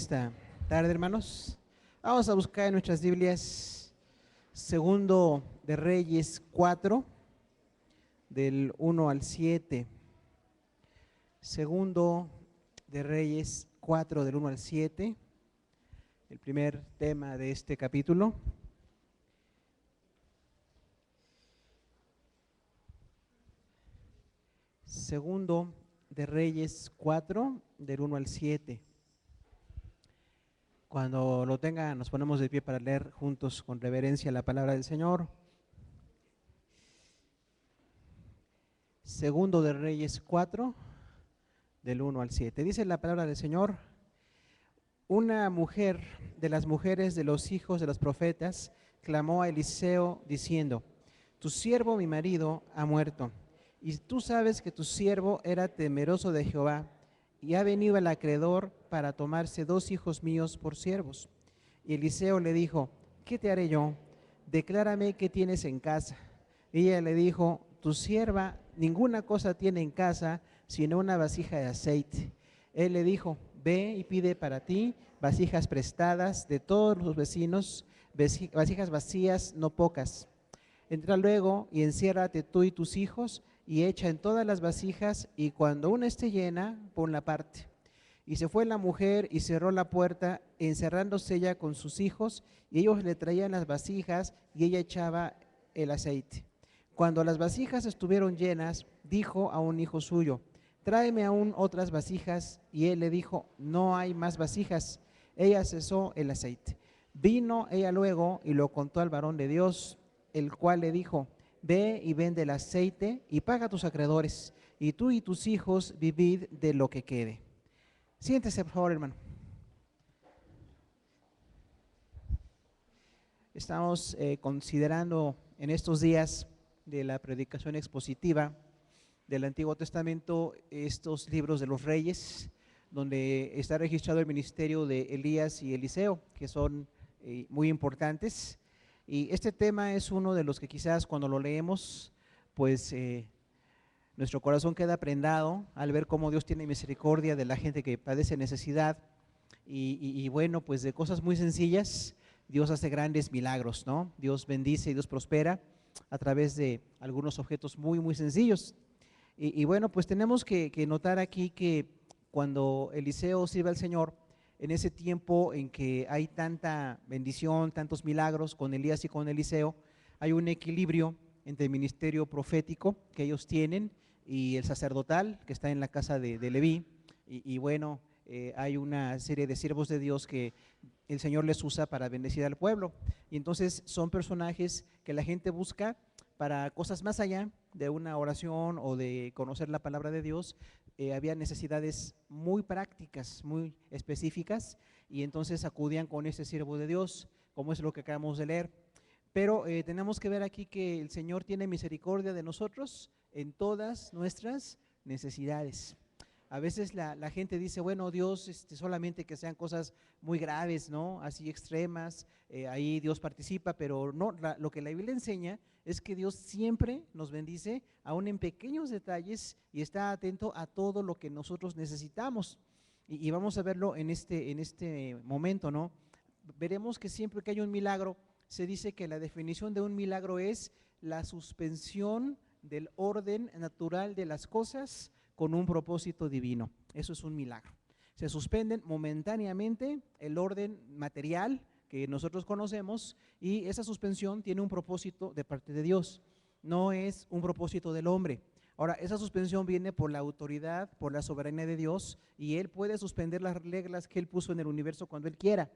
Esta tarde, hermanos, vamos a buscar en nuestras Biblias Segundo de Reyes 4, del 1 al 7. Segundo de Reyes 4, del 1 al 7, el primer tema de este capítulo. Segundo de Reyes 4, del 1 al 7. Cuando lo tengan, nos ponemos de pie para leer juntos con reverencia la palabra del Señor. Segundo de Reyes 4, del 1 al 7. Dice la palabra del Señor: una mujer de las mujeres de los hijos de los profetas clamó a Eliseo diciendo: tu siervo mi marido ha muerto, y tú sabes que tu siervo era temeroso de Jehová, y ha venido el acreedor para tomarse 2 hijos míos por siervos. Y Eliseo le dijo: ¿qué te haré yo? Declárame qué tienes en casa. Y ella le dijo: tu sierva ninguna cosa tiene en casa sino una vasija de aceite. Él le dijo: ve y pide para ti vasijas prestadas de todos los vecinos, vasijas vacías, no pocas. Entra luego y enciérrate tú y tus hijos y echa en todas las vasijas, y cuando una esté llena, ponla aparte. Y se fue la mujer y cerró la puerta, encerrándose ella con sus hijos, y ellos le traían las vasijas y ella echaba el aceite. Cuando las vasijas estuvieron llenas, dijo a un hijo suyo: tráeme aún otras vasijas. Y él le dijo: no hay más vasijas. Ella cesó el aceite. Vino ella luego y lo contó al varón de Dios, el cual le dijo: ve y vende el aceite y paga a tus acreedores, y tú y tus hijos vivid de lo que quede. Siéntese, por favor, hermano. Estamos considerando en estos días de la predicación expositiva del Antiguo Testamento estos libros de los reyes, donde está registrado el ministerio de Elías y Eliseo, que son muy importantes. Y este tema es uno de los que quizás cuando lo leemos, pues nuestro corazón queda prendado al ver cómo Dios tiene misericordia de la gente que padece necesidad. Y bueno, pues de cosas muy sencillas, Dios hace grandes milagros, ¿no? Dios bendice y Dios prospera a través de algunos objetos muy sencillos. Y bueno, pues tenemos que notar aquí que cuando Eliseo sirve al Señor, en ese tiempo en que hay tanta bendición, tantos milagros con Elías y con Eliseo, hay un equilibrio entre el ministerio profético que ellos tienen y el sacerdotal que está en la casa de Leví. Y bueno, hay una serie de siervos de Dios que el Señor les usa para bendecir al pueblo. Y entonces son personajes que la gente busca para cosas más allá de una oración o de conocer la palabra de Dios. Había necesidades muy prácticas, muy específicas, y entonces acudían con ese siervo de Dios, como es lo que acabamos de leer. Pero tenemos que ver aquí que el Señor tiene misericordia de nosotros en todas nuestras necesidades. A veces la gente dice: bueno, Dios, solamente que sean cosas muy graves, ¿no? Así extremas, ahí Dios participa, pero no, lo que la Biblia enseña es que Dios siempre nos bendice, aún en pequeños detalles, y está atento a todo lo que nosotros necesitamos. Y vamos a verlo en este momento, ¿no? Veremos que siempre que hay un milagro, se dice que la definición de un milagro es la suspensión del orden natural de las cosas con un propósito divino. Eso es un milagro. Se suspenden momentáneamente el orden material que nosotros conocemos, y esa suspensión tiene un propósito de parte de Dios, no es un propósito del hombre. Ahora, esa suspensión viene por la autoridad, por la soberanía de Dios, y Él puede suspender las reglas que Él puso en el universo cuando Él quiera.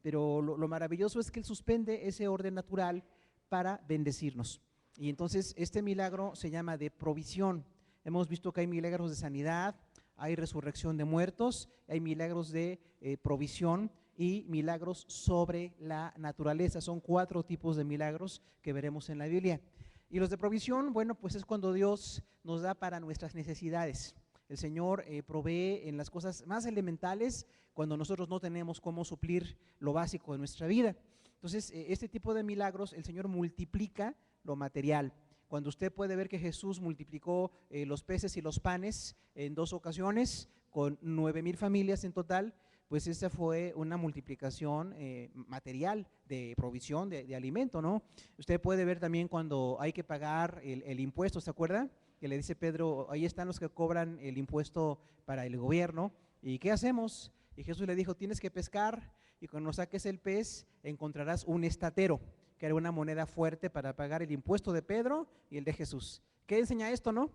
Pero lo maravilloso es que Él suspende ese orden natural para bendecirnos. Y entonces este milagro se llama de provisión. Hemos visto que hay milagros de sanidad, hay resurrección de muertos, hay milagros de provisión y milagros sobre la naturaleza. Son 4 tipos de milagros que veremos en la Biblia. Y los de provisión, bueno, pues es cuando Dios nos da para nuestras necesidades. El Señor provee en las cosas más elementales cuando nosotros no tenemos cómo suplir lo básico de nuestra vida. Entonces, este tipo de milagros, el Señor multiplica lo material. Cuando usted puede ver que Jesús multiplicó los peces y los panes en 2 ocasiones, con 9,000 familias en total, pues esa fue una multiplicación material de provisión de alimento, ¿no? Usted puede ver también cuando hay que pagar el impuesto, ¿se acuerda? Que le dice Pedro, ahí están los que cobran el impuesto para el gobierno, ¿y qué hacemos? Y Jesús le dijo, tienes que pescar, y cuando saques el pez encontrarás un estatero, que era una moneda fuerte para pagar el impuesto de Pedro y el de Jesús. ¿Qué enseña esto, no?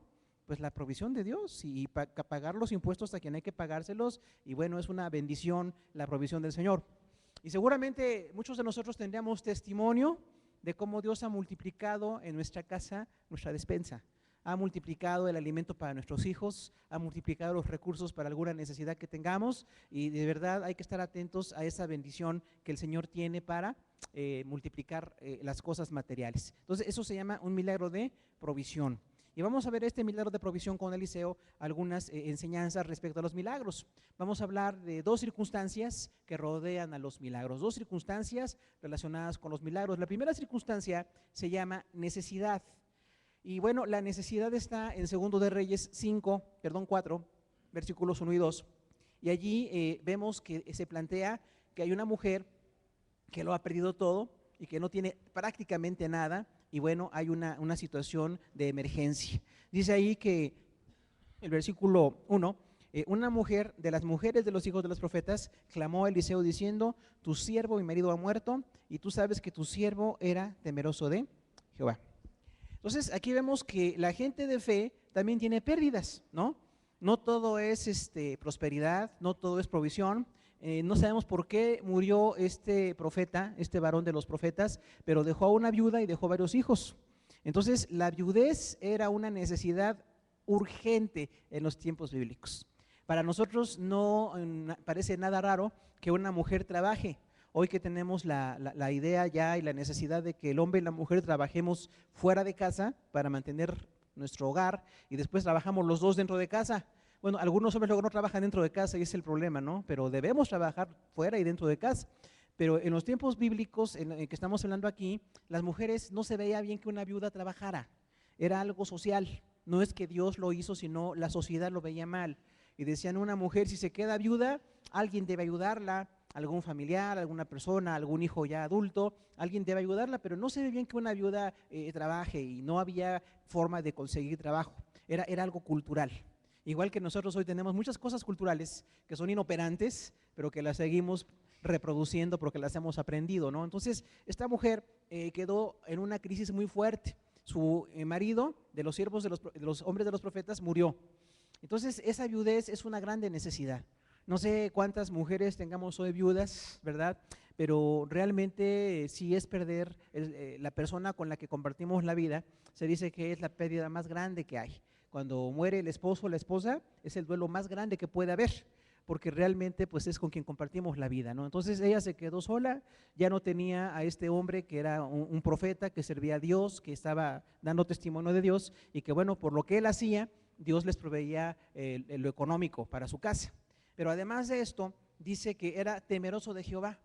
Pues la provisión de Dios y pagar los impuestos a quien hay que pagárselos, y bueno, es una bendición la provisión del Señor. Y seguramente muchos de nosotros tendríamos testimonio de cómo Dios ha multiplicado en nuestra casa nuestra despensa. Ha multiplicado el alimento para nuestros hijos, ha multiplicado los recursos para alguna necesidad que tengamos, y de verdad hay que estar atentos a esa bendición que el Señor tiene para multiplicar las cosas materiales. Entonces eso se llama un milagro de provisión. Y vamos a ver este milagro de provisión con Eliseo, algunas enseñanzas respecto a los milagros. Vamos a hablar de dos circunstancias que rodean a los milagros, dos circunstancias relacionadas con los milagros. La primera circunstancia se llama necesidad. Y bueno, la necesidad está en 2 de Reyes 4, versículos 1 y 2. Y allí vemos que se plantea que hay una mujer que lo ha perdido todo y que no tiene prácticamente nada, y bueno, hay una situación de emergencia. Dice ahí que el versículo 1, una mujer de las mujeres de los hijos de los profetas clamó a Eliseo diciendo, tu siervo, mi marido, ha muerto, y tú sabes que tu siervo era temeroso de Jehová. Entonces aquí vemos que la gente de fe también tiene pérdidas, ¿no? No todo es prosperidad, no todo es provisión. No sabemos por qué murió este profeta, este varón de los profetas, pero dejó a una viuda y dejó varios hijos. Entonces la viudez era una necesidad urgente en los tiempos bíblicos. Para nosotros no parece nada raro que una mujer trabaje. Hoy que tenemos la idea ya y la necesidad de que el hombre y la mujer trabajemos fuera de casa para mantener nuestro hogar, y después trabajamos los dos dentro de casa. Bueno, algunos hombres luego no trabajan dentro de casa y ese es el problema, ¿no? Pero debemos trabajar fuera y dentro de casa. Pero en los tiempos bíblicos en que estamos hablando aquí, las mujeres no se veía bien que una viuda trabajara. Era algo social. No es que Dios lo hizo, sino la sociedad lo veía mal. Y decían, una mujer si se queda viuda, alguien debe ayudarla, algún familiar, alguna persona, algún hijo ya adulto, alguien debe ayudarla, pero no se ve bien que una viuda trabaje, y no había forma de conseguir trabajo. Era algo cultural. Igual que nosotros hoy tenemos muchas cosas culturales que son inoperantes, pero que las seguimos reproduciendo porque las hemos aprendido, ¿no? Entonces, esta mujer quedó en una crisis muy fuerte. Su marido, de los siervos de los hombres de los profetas, murió. Entonces, esa viudez es una grande necesidad. No sé cuántas mujeres tengamos hoy viudas, ¿verdad? Pero realmente sí es perder la persona con la que compartimos la vida. Se dice que es la pérdida más grande que hay. Cuando muere el esposo o la esposa, es el duelo más grande que puede haber, porque realmente pues es con quien compartimos la vida, ¿no? Entonces ella se quedó sola, ya no tenía a este hombre que era un profeta, que servía a Dios, que estaba dando testimonio de Dios, y que bueno, por lo que él hacía, Dios les proveía lo económico para su casa. Pero además de esto, dice que era temeroso de Jehová.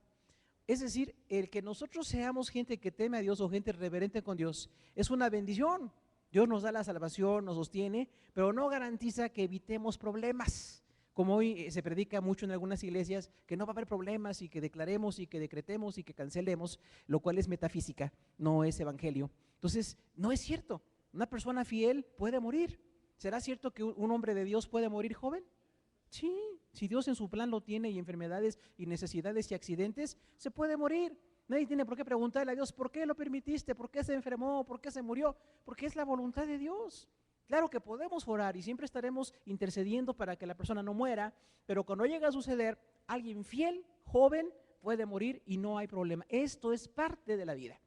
Es decir, el que nosotros seamos gente que teme a Dios o gente reverente con Dios es una bendición. Dios nos da la salvación, nos sostiene, pero no garantiza que evitemos problemas. Como hoy se predica mucho en algunas iglesias, que no va a haber problemas y que declaremos y que decretemos y que cancelemos, lo cual es metafísica, no es evangelio. Entonces, no es cierto. Una persona fiel puede morir. ¿Será cierto que un hombre de Dios puede morir joven? Sí, si Dios en su plan lo tiene, y enfermedades y necesidades y accidentes, se puede morir. Nadie tiene por qué preguntarle a Dios, ¿por qué lo permitiste? ¿Por qué se enfermó? ¿Por qué se murió? Porque es la voluntad de Dios. Claro que podemos orar y siempre estaremos intercediendo para que la persona no muera, pero cuando llega a suceder, alguien fiel, joven, puede morir y no hay problema. Esto es parte de la vida.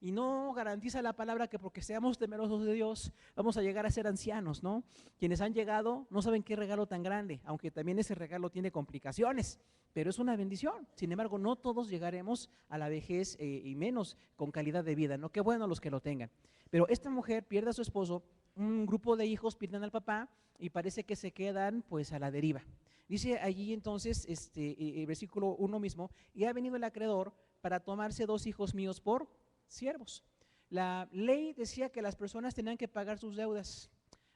Y no garantiza la palabra que porque seamos temerosos de Dios vamos a llegar a ser ancianos, ¿no? Quienes han llegado no saben qué regalo tan grande, aunque también ese regalo tiene complicaciones, pero es una bendición. Sin embargo, no todos llegaremos a la vejez y menos con calidad de vida, ¿no? Qué bueno los que lo tengan. Pero esta mujer pierde a su esposo, un grupo de hijos pierden al papá y parece que se quedan pues a la deriva. Dice allí entonces, el versículo 1 mismo, y ha venido el acreedor para tomarse 2 hijos míos por siervos. La ley decía que las personas tenían que pagar sus deudas.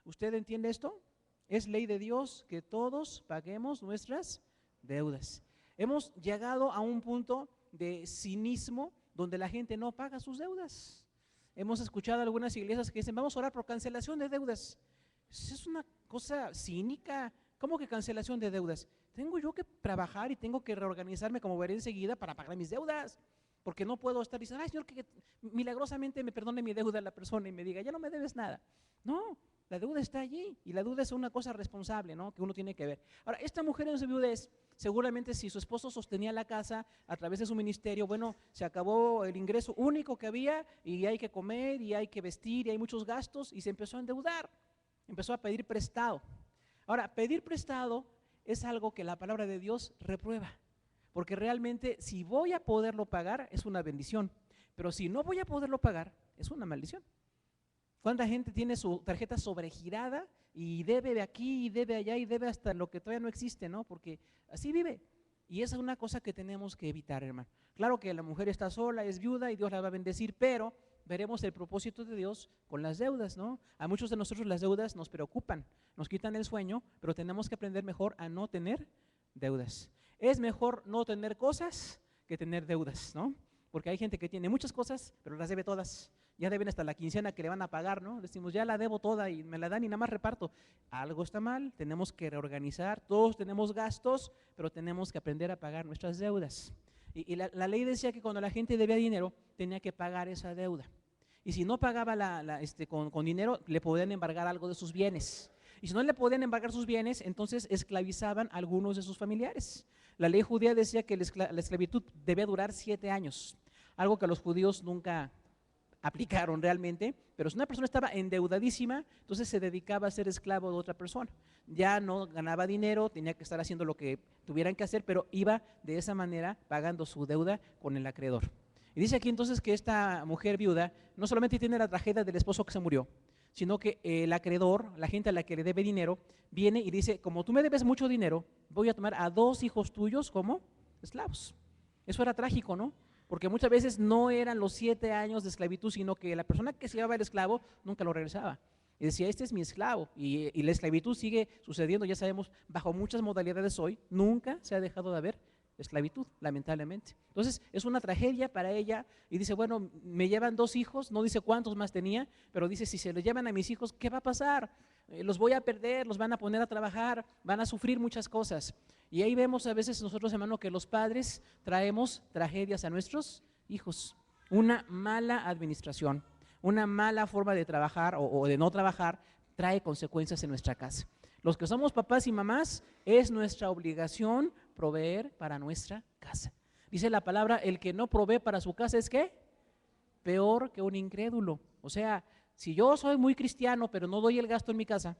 ¿Usted entiende esto? Es ley de Dios que todos paguemos nuestras deudas. Hemos llegado a un punto de cinismo donde la gente no paga sus deudas. Hemos escuchado algunas iglesias que dicen, vamos a orar por cancelación de deudas. Es una cosa cínica. ¿Cómo que cancelación de deudas? Tengo yo que trabajar y tengo que reorganizarme, como veré enseguida, para pagar mis deudas. Porque no puedo estar diciendo, ay, Señor, que milagrosamente me perdone mi deuda a la persona y me diga, ya no me debes nada. No, la deuda está allí y la deuda es una cosa responsable, ¿no?, que uno tiene que ver. Ahora, esta mujer en su viudez, seguramente si su esposo sostenía la casa a través de su ministerio, bueno, se acabó el ingreso único que había y hay que comer y hay que vestir y hay muchos gastos y se empezó a endeudar, empezó a pedir prestado. Ahora, pedir prestado es algo que la palabra de Dios reprueba, porque realmente si voy a poderlo pagar es una bendición, pero si no voy a poderlo pagar es una maldición. ¿Cuánta gente tiene su tarjeta sobregirada y debe de aquí y debe allá y debe hasta lo que todavía no existe, ¿no? Porque así vive. Y esa es una cosa que tenemos que evitar, hermano. Claro que la mujer está sola, es viuda y Dios la va a bendecir, pero veremos el propósito de Dios con las deudas, ¿no? A muchos de nosotros las deudas nos preocupan, nos quitan el sueño, pero tenemos que aprender mejor a no tener deudas. Es mejor no tener cosas que tener deudas, ¿no? Porque hay gente que tiene muchas cosas, pero las debe todas. Ya deben hasta la quincena que le van a pagar, ¿no? Decimos, ya la debo toda y me la dan y nada más reparto. Algo está mal, tenemos que reorganizar, todos tenemos gastos, pero tenemos que aprender a pagar nuestras deudas. Y la ley decía que cuando la gente debía dinero, tenía que pagar esa deuda. Y si no pagaba con dinero, le podían embargar algo de sus bienes. Y si no le podían embargar sus bienes, entonces esclavizaban a algunos de sus familiares. La ley judía decía que la esclavitud debía durar 7 años, algo que los judíos nunca aplicaron realmente, pero si una persona estaba endeudadísima, entonces se dedicaba a ser esclavo de otra persona. Ya no ganaba dinero, tenía que estar haciendo lo que tuvieran que hacer, pero iba de esa manera pagando su deuda con el acreedor. Y dice aquí entonces que esta mujer viuda no solamente tiene la tragedia del esposo que se murió, sino que el acreedor, la gente a la que le debe dinero, viene y dice, como tú me debes mucho dinero, voy a tomar a 2 hijos tuyos como esclavos. Eso era trágico, ¿no? Porque muchas veces no eran los 7 años de esclavitud, sino que la persona que se llevaba el esclavo nunca lo regresaba. Y decía, este es mi esclavo. Y la esclavitud sigue sucediendo, ya sabemos, bajo muchas modalidades hoy, nunca se ha dejado de haber esclavitud, lamentablemente. Entonces, es una tragedia para ella y dice, bueno, me llevan 2 hijos, no dice cuántos más tenía, pero dice, si se los llevan a mis hijos, ¿qué va a pasar? Los voy a perder, los van a poner a trabajar, van a sufrir muchas cosas. Y ahí vemos a veces nosotros, hermano, que los padres traemos tragedias a nuestros hijos. Una mala administración, una mala forma de trabajar o de no trabajar trae consecuencias en nuestra casa. Los que somos papás y mamás, es nuestra obligación proveer para nuestra casa. Dice la palabra, el que no provee para su casa es ¿qué? Peor que un incrédulo. O sea, si yo soy muy cristiano, pero no doy el gasto en mi casa,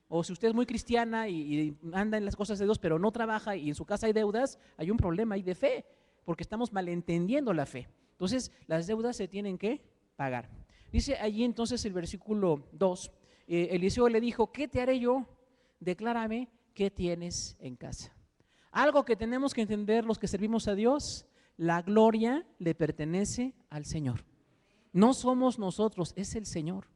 o si usted es muy cristiana y anda en las cosas de Dios, pero no trabaja y en su casa hay deudas, hay un problema ahí de fe, porque estamos malentendiendo la fe. Entonces, las deudas se tienen que pagar. Dice allí entonces el versículo 2, Eliseo le dijo, ¿qué te haré yo? Declárame qué tienes en casa. Algo que tenemos que entender los que servimos a Dios, la gloria le pertenece al Señor. No somos nosotros, es el Señor.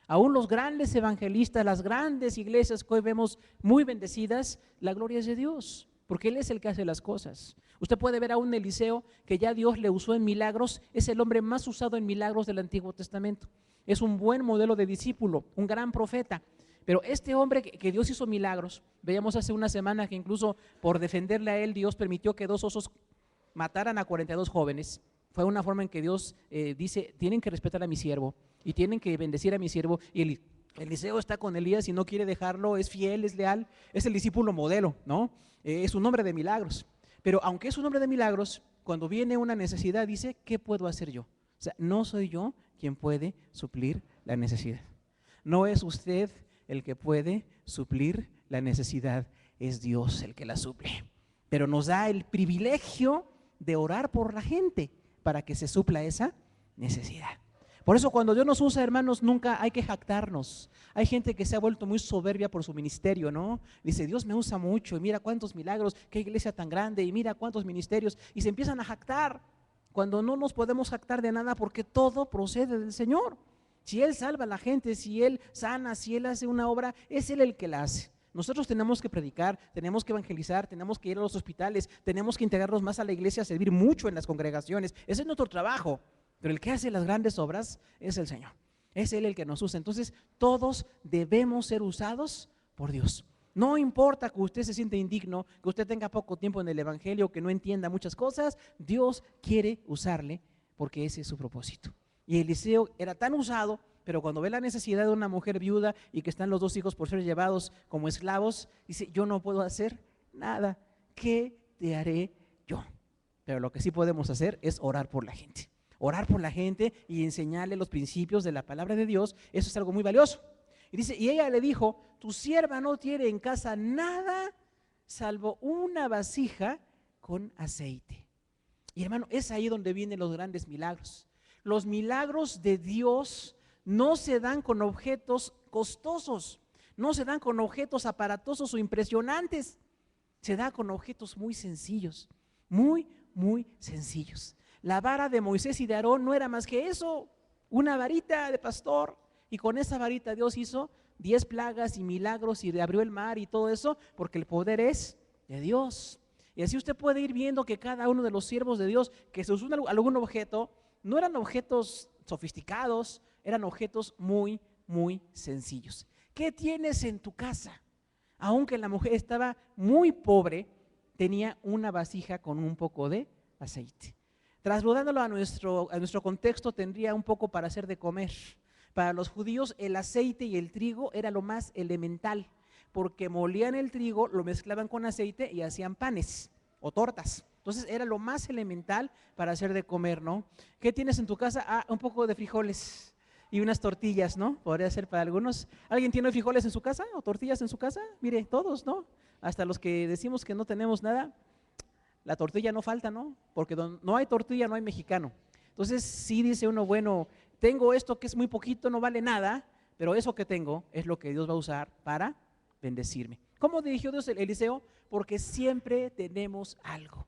Aún los grandes evangelistas, las grandes iglesias que hoy vemos muy bendecidas, la gloria es de Dios, porque Él es el que hace las cosas. Usted puede ver a un Eliseo que ya Dios le usó en milagros, es el hombre más usado en milagros del Antiguo Testamento. Es un buen modelo de discípulo, un gran profeta. Pero este hombre que Dios hizo milagros, veíamos hace una semana que incluso por defenderle a él, Dios permitió que 2 osos mataran a 42 jóvenes. Fue una forma en que Dios dice, tienen que respetar a mi siervo y tienen que bendecir a mi siervo. Y Eliseo está con Elías y no quiere dejarlo, es fiel, es leal, es el discípulo modelo, ¿no? Es un hombre de milagros. Pero aunque es un hombre de milagros, cuando viene una necesidad dice, ¿qué puedo hacer yo? O sea, no soy yo quien puede suplir la necesidad. No es usted el que puede suplir la necesidad, es Dios el que la suple. Pero nos da el privilegio de orar por la gente para que se supla esa necesidad. Por eso cuando Dios nos usa, hermanos, nunca hay que jactarnos. Hay gente que se ha vuelto muy soberbia por su ministerio, ¿no? Dice, Dios me usa mucho y mira cuántos milagros, qué iglesia tan grande y mira cuántos ministerios, y se empiezan a jactar cuando no nos podemos jactar de nada porque todo procede del Señor. Si Él salva a la gente, si Él sana, si Él hace una obra, es Él el que la hace. Nosotros tenemos que predicar, tenemos que evangelizar, tenemos que ir a los hospitales, tenemos que integrarnos más a la iglesia, servir mucho en las congregaciones. Ese es nuestro trabajo, pero el que hace las grandes obras es el Señor. Es Él el que nos usa. Entonces, todos debemos ser usados por Dios. No importa que usted se sienta indigno, que usted tenga poco tiempo en el evangelio, que no entienda muchas cosas, Dios quiere usarle porque ese es su propósito. Y Eliseo era tan usado, pero cuando ve la necesidad de una mujer viuda y que están los 2 hijos por ser llevados como esclavos, dice, yo no puedo hacer nada, ¿qué te haré yo? Pero lo que sí podemos hacer es orar por la gente. Orar por la gente y enseñarle los principios de la palabra de Dios, eso es algo muy valioso. Y dice, y ella le dijo, tu sierva no tiene en casa nada salvo una vasija con aceite. Y hermano, es ahí donde vienen los grandes milagros. Los milagros de Dios no se dan con objetos costosos, no se dan con objetos aparatosos o impresionantes, se da con objetos muy sencillos, muy sencillos. La vara de Moisés y de Aarón no era más que eso, una varita de pastor. Y con esa varita Dios hizo 10 plagas y milagros y abrió el mar y todo eso, porque el poder es de Dios. Y así usted puede ir viendo que cada uno de los siervos de Dios que se usó algún objeto, no eran objetos sofisticados, eran objetos muy sencillos. ¿Qué tienes en tu casa? Aunque la mujer estaba muy pobre, tenía una vasija con un poco de aceite. Trasladándolo a nuestro contexto, tendría un poco para hacer de comer. Para los judíos el aceite y el trigo era lo más elemental, porque molían el trigo, lo mezclaban con aceite y hacían panes o tortas. Entonces era lo más elemental para hacer de comer, ¿no? ¿Qué tienes en tu casa? Ah, un poco de frijoles y unas tortillas, ¿no? Podría ser para algunos. ¿Alguien tiene frijoles en su casa o tortillas en su casa? Mire, todos, ¿no? Hasta los que decimos que no tenemos nada, la tortilla no falta, ¿no? Porque donde no hay tortilla no hay mexicano. Entonces sí dice uno, bueno, tengo esto que es muy poquito, no vale nada, pero eso que tengo es lo que Dios va a usar para bendecirme. ¿Cómo dirigió Dios Eliseo? Porque siempre tenemos algo.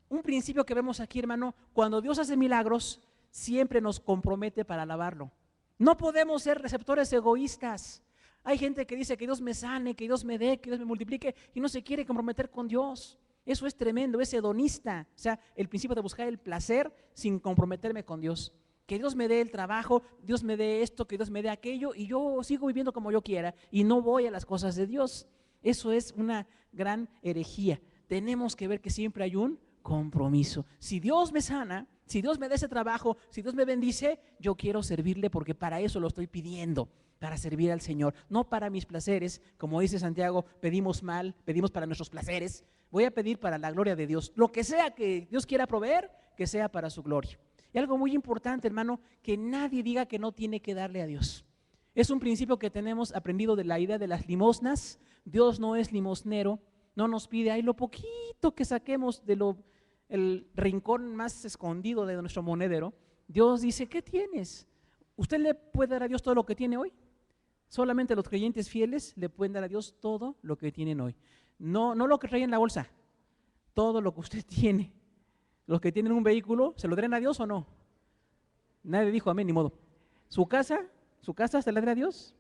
Un principio que vemos aquí, hermano, cuando Dios hace milagros, siempre nos compromete para alabarlo. No podemos ser receptores egoístas. Hay gente que dice que Dios me sane, que Dios me dé, que Dios me multiplique y no se quiere comprometer con Dios. Eso es tremendo, es hedonista. O sea, el principio de buscar el placer sin comprometerme con Dios. Que Dios me dé el trabajo, Dios me dé esto, que Dios me dé aquello y yo sigo viviendo como yo quiera y no voy a las cosas de Dios. Eso es una gran herejía. Tenemos que ver que siempre hay un compromiso. Si Dios me sana, si Dios me da ese trabajo, si Dios me bendice, yo quiero servirle porque para eso lo estoy pidiendo, para servir al Señor, no para mis placeres. Como dice Santiago, pedimos mal, pedimos para nuestros placeres. Voy a pedir para la gloria de Dios. Lo que sea que Dios quiera proveer, que sea para su gloria. Y algo muy importante, hermano, que nadie diga que no tiene que darle a Dios. Es un principio que tenemos aprendido de la idea de las limosnas. Dios no es limosnero, no nos pide ahí lo poquito que saquemos de el rincón más escondido de nuestro monedero. Dios dice, ¿qué tienes? ¿Usted le puede dar a Dios todo lo que tiene hoy? Solamente los creyentes fieles le pueden dar a Dios todo lo que tienen hoy. No lo que trae en la bolsa, todo lo que usted tiene. Los que tienen un vehículo, ¿se lo den a Dios o no? Nadie dijo amén, ni modo. ¿Su casa se la den a Dios?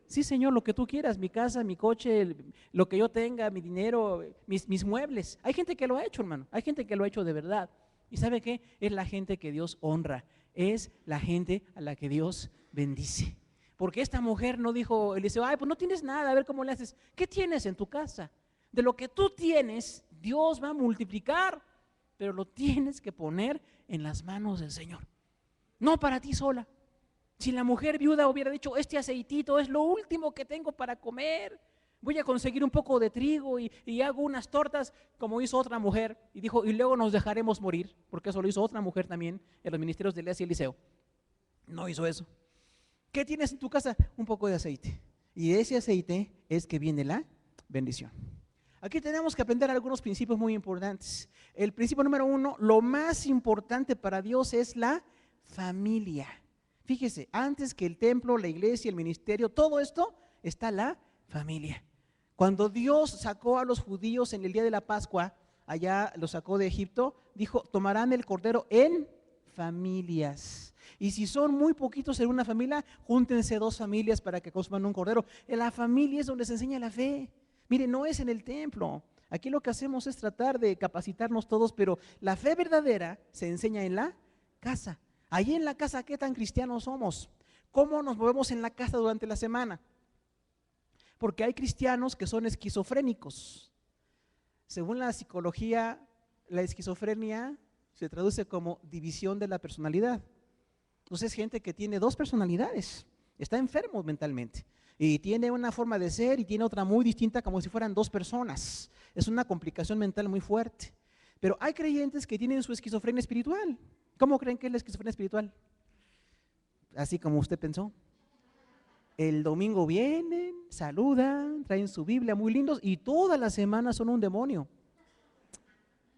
Sí, Señor, lo que tú quieras, mi casa, mi coche, lo que yo tenga, mi dinero, mis muebles. Hay gente que lo ha hecho, hermano, hay gente que lo ha hecho de verdad. ¿Y sabe qué? Es la gente que Dios honra, es la gente a la que Dios bendice. Porque esta mujer no dijo, Eliseo, ay, pues no tienes nada, a ver cómo le haces. ¿Qué tienes en tu casa? De lo que tú tienes, Dios va a multiplicar, pero lo tienes que poner en las manos del Señor. No para ti sola. Si la mujer viuda hubiera dicho, este aceitito es lo último que tengo para comer, voy a conseguir un poco de trigo y hago unas tortas, como hizo otra mujer, y dijo, y luego nos dejaremos morir, porque eso lo hizo otra mujer también en los ministerios de Elías y Eliseo. No hizo eso. ¿Qué tienes en tu casa? Un poco de aceite. Y de ese aceite es que viene la bendición. Aquí tenemos que aprender algunos principios muy importantes. El principio número 1, lo más importante para Dios es la familia. Fíjese, antes que el templo, la iglesia, el ministerio, todo esto, está la familia. Cuando Dios sacó a los judíos en el día de la Pascua, allá los sacó de Egipto, dijo, tomarán el cordero en familias. Y si son muy poquitos en una familia, júntense 2 familias para que consuman un cordero. En la familia es donde se enseña la fe. Mire, no es en el templo. Aquí lo que hacemos es tratar de capacitarnos todos, pero la fe verdadera se enseña en la casa. Allí en la casa, ¿qué tan cristianos somos? ¿Cómo nos movemos en la casa durante la semana? Porque hay cristianos que son esquizofrénicos. Según la psicología, la esquizofrenia se traduce como división de la personalidad. Entonces, gente que tiene 2 personalidades, está enfermo mentalmente y tiene una forma de ser y tiene otra muy distinta, como si fueran 2 personas. Es una complicación mental muy fuerte. Pero hay creyentes que tienen su esquizofrenia espiritual. ¿Cómo creen que es la esquizofrenia espiritual? Así como usted pensó. El domingo vienen, saludan, traen su Biblia muy lindos y toda la semana son un demonio.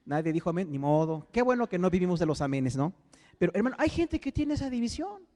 Nadie dijo amén, ni modo. Qué bueno que no vivimos de los amenes, ¿no? Pero hermano, hay gente que tiene esa división.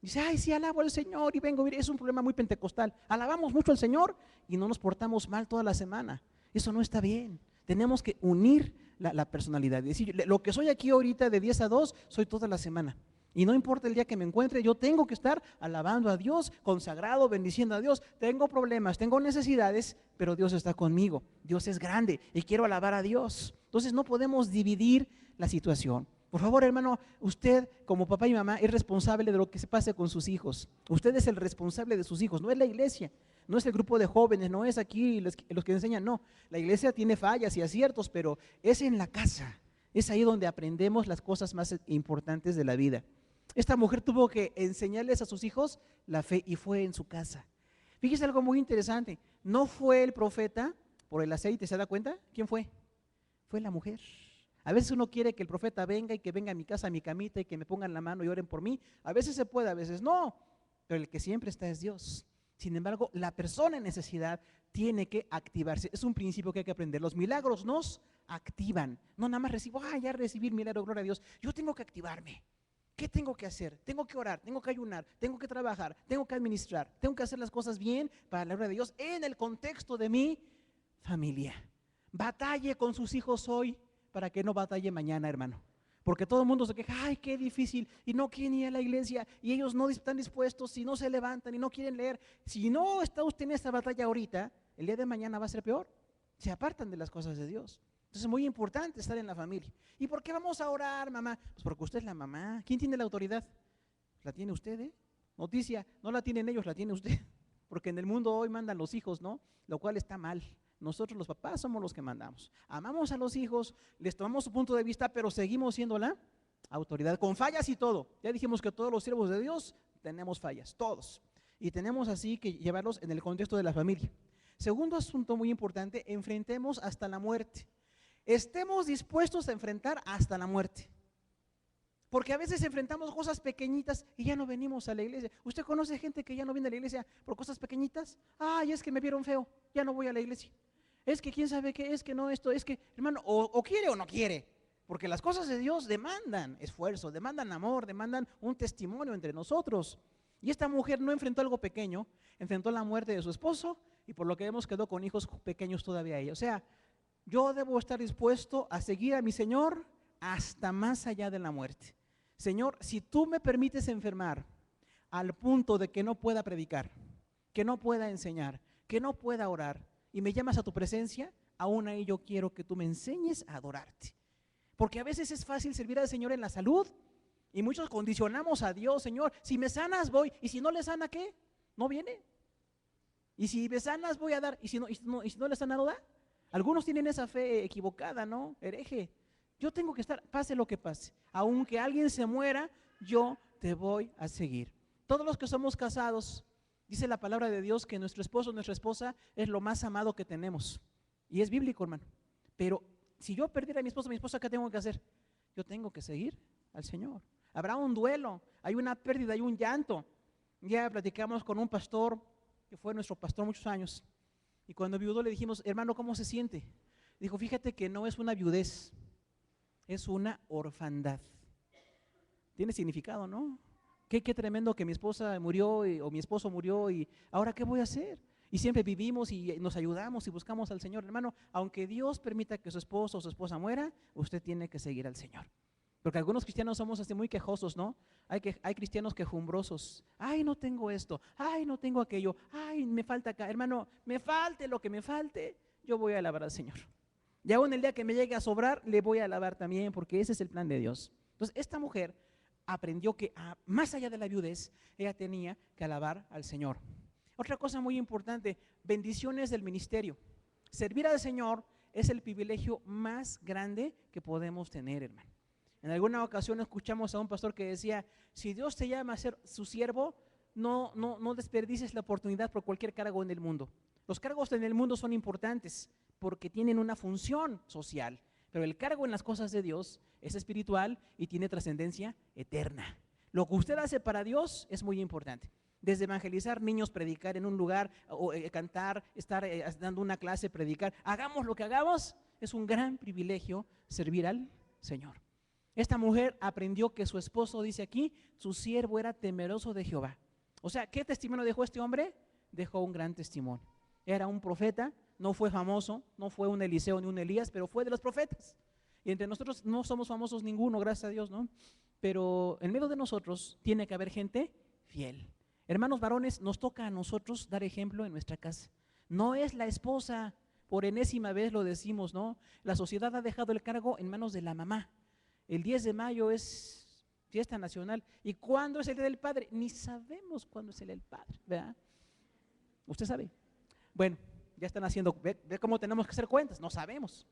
Dice, ay, sí, alabo al Señor y vengo, mire, es un problema muy pentecostal. Alabamos mucho al Señor y no nos portamos mal toda la semana. Eso no está bien. Tenemos que unir la personalidad. Es decir, lo que soy aquí ahorita de 10 a 2, soy toda la semana. Y no importa el día que me encuentre, yo tengo que estar alabando a Dios, consagrado, bendiciendo a Dios. Tengo problemas, tengo necesidades, pero Dios está conmigo. Dios es grande y quiero alabar a Dios. Entonces no podemos dividir la situación. Por favor, hermano, usted como papá y mamá es responsable de lo que se pase con sus hijos. Usted es el responsable de sus hijos, no es la iglesia, no es el grupo de jóvenes, no es aquí los que enseñan, no. La iglesia tiene fallas y aciertos, pero es en la casa. Es ahí donde aprendemos las cosas más importantes de la vida. Esta mujer tuvo que enseñarles a sus hijos la fe y fue en su casa. Fíjese algo muy interesante, no fue el profeta por el aceite, ¿se da cuenta? ¿Quién fue? Fue la mujer. A veces uno quiere que el profeta venga y que venga a mi casa, a mi camita y que me pongan la mano y oren por mí. A veces se puede, a veces no, pero el que siempre está es Dios. Sin embargo, la persona en necesidad tiene que activarse. Es un principio que hay que aprender. Los milagros nos activan. No nada más recibo, ya recibí el milagro, gloria a Dios. Yo tengo que activarme. ¿Qué tengo que hacer? Tengo que orar, tengo que ayunar, tengo que trabajar, tengo que administrar, tengo que hacer las cosas bien para la gloria de Dios en el contexto de mi familia. Batalle con sus hijos hoy para que no batalle mañana, hermano. Porque todo el mundo se queja, ay, qué difícil, y no quieren ir a la iglesia, y ellos no están dispuestos, y no se levantan, y no quieren leer. Si no está usted en esta batalla ahorita, el día de mañana va a ser peor. Se apartan de las cosas de Dios. Entonces es muy importante estar en la familia. ¿Y por qué vamos a orar, mamá? Pues porque usted es la mamá. ¿Quién tiene la autoridad? La tiene usted, ¿eh? Noticia, no la tienen ellos, la tiene usted. Porque en el mundo hoy mandan los hijos, ¿no? Lo cual está mal. Nosotros los papás somos los que mandamos. Amamos a los hijos, les tomamos su punto de vista, pero seguimos siendo la autoridad, con fallas y todo. Ya dijimos que todos los siervos de Dios tenemos fallas, todos. Y tenemos así que llevarlos en el contexto de la familia. Segundo asunto muy importante, enfrentemos hasta la muerte. Estemos dispuestos a enfrentar hasta la muerte. Porque a veces enfrentamos cosas pequeñitas y ya no venimos a la iglesia. ¿Usted conoce gente que ya no viene a la iglesia por cosas pequeñitas? Ay, es que me vieron feo, ya no voy a la iglesia. Es que quién sabe qué, es que no esto, es que, hermano, o quiere o no quiere. Porque las cosas de Dios demandan esfuerzo, demandan amor, demandan un testimonio entre nosotros. Y esta mujer no enfrentó algo pequeño, enfrentó la muerte de su esposo y por lo que vemos quedó con hijos pequeños todavía ella. O sea, yo debo estar dispuesto a seguir a mi Señor hasta más allá de la muerte. Señor, si tú me permites enfermar al punto de que no pueda predicar, que no pueda enseñar, que no pueda orar y me llamas a tu presencia, aún ahí yo quiero que tú me enseñes a adorarte. Porque a veces es fácil servir al Señor en la salud y muchos condicionamos a Dios, Señor, si me sanas voy y si no le sana, ¿qué? No viene. Y si me sanas voy a dar y si no le sana, no da. Algunos tienen esa fe equivocada, ¿no? Hereje. Yo tengo que estar, pase lo que pase. Aunque alguien se muera, yo te voy a seguir. Todos los que somos casados, dice la palabra de Dios que nuestro esposo, nuestra esposa es lo más amado que tenemos. Y es bíblico, hermano. Pero si yo perdiera a mi esposa, ¿qué tengo que hacer? Yo tengo que seguir al Señor. Habrá un duelo, hay una pérdida, hay un llanto. Ya platicamos con un pastor que fue nuestro pastor muchos años. Y cuando viudó le dijimos, hermano, ¿cómo se siente? Dijo, fíjate que no es una viudez, es una orfandad. Tiene significado, ¿no? Qué tremendo que mi esposa murió o mi esposo murió y ahora ¿qué voy a hacer? Y siempre vivimos y nos ayudamos y buscamos al Señor. Hermano, aunque Dios permita que su esposo o su esposa muera, usted tiene que seguir al Señor. Porque algunos cristianos somos así muy quejosos, ¿no? Hay cristianos quejumbrosos. Ay, no tengo esto. Ay, no tengo aquello. Ay, me falta acá. Hermano, me falte lo que me falte, yo voy a alabar al Señor. Y aún el día que me llegue a sobrar, le voy a alabar también, porque ese es el plan de Dios. Entonces, esta mujer aprendió que más allá de la viudez, ella tenía que alabar al Señor. Otra cosa muy importante, bendiciones del ministerio. Servir al Señor es el privilegio más grande que podemos tener, hermano. En alguna ocasión escuchamos a un pastor que decía, si Dios te llama a ser su siervo, no desperdicies la oportunidad por cualquier cargo en el mundo. Los cargos en el mundo son importantes porque tienen una función social, pero el cargo en las cosas de Dios es espiritual y tiene trascendencia eterna. Lo que usted hace para Dios es muy importante. Desde evangelizar niños, predicar en un lugar, o cantar, estar dando una clase, predicar. Hagamos lo que hagamos, es un gran privilegio servir al Señor. Esta mujer aprendió que su esposo, dice aquí, su siervo era temeroso de Jehová. O sea, ¿qué testimonio dejó este hombre? Dejó un gran testimonio. Era un profeta, no fue famoso, no fue un Eliseo ni un Elías, pero fue de los profetas. Y entre nosotros no somos famosos ninguno, gracias a Dios, ¿no? Pero en medio de nosotros tiene que haber gente fiel. Hermanos varones, nos toca a nosotros dar ejemplo en nuestra casa. No es la esposa, por enésima vez lo decimos, ¿no? La sociedad ha dejado el cargo en manos de la mamá. El 10 de mayo es fiesta nacional. ¿Y cuándo es el Día del Padre? Ni sabemos cuándo es el Día del Padre, ¿verdad? ¿Usted sabe? Bueno, ya están haciendo, ve cómo tenemos que hacer cuentas, no sabemos.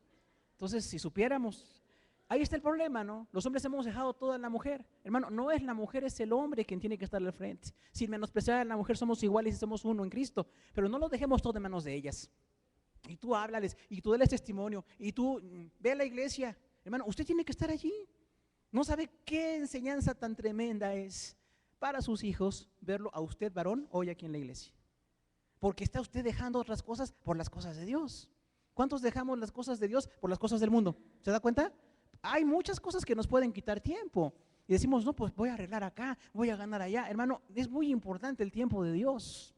Entonces, si supiéramos, ahí está el problema, ¿no? Los hombres hemos dejado toda la mujer. Hermano, no es la mujer, es el hombre quien tiene que estar al frente. Sin menospreciar a la mujer, somos iguales y somos uno en Cristo, pero no lo dejemos todo en manos de ellas. Y tú háblales, y tú dale testimonio, y tú ve a la iglesia. Hermano, usted tiene que estar allí. No sabe qué enseñanza tan tremenda es para sus hijos verlo a usted, varón, hoy aquí en la iglesia. Porque está usted dejando otras cosas por las cosas de Dios. ¿Cuántos dejamos las cosas de Dios por las cosas del mundo? ¿Se da cuenta? Hay muchas cosas que nos pueden quitar tiempo. Y decimos, no, pues voy a arreglar acá, voy a ganar allá. Hermano, es muy importante el tiempo de Dios.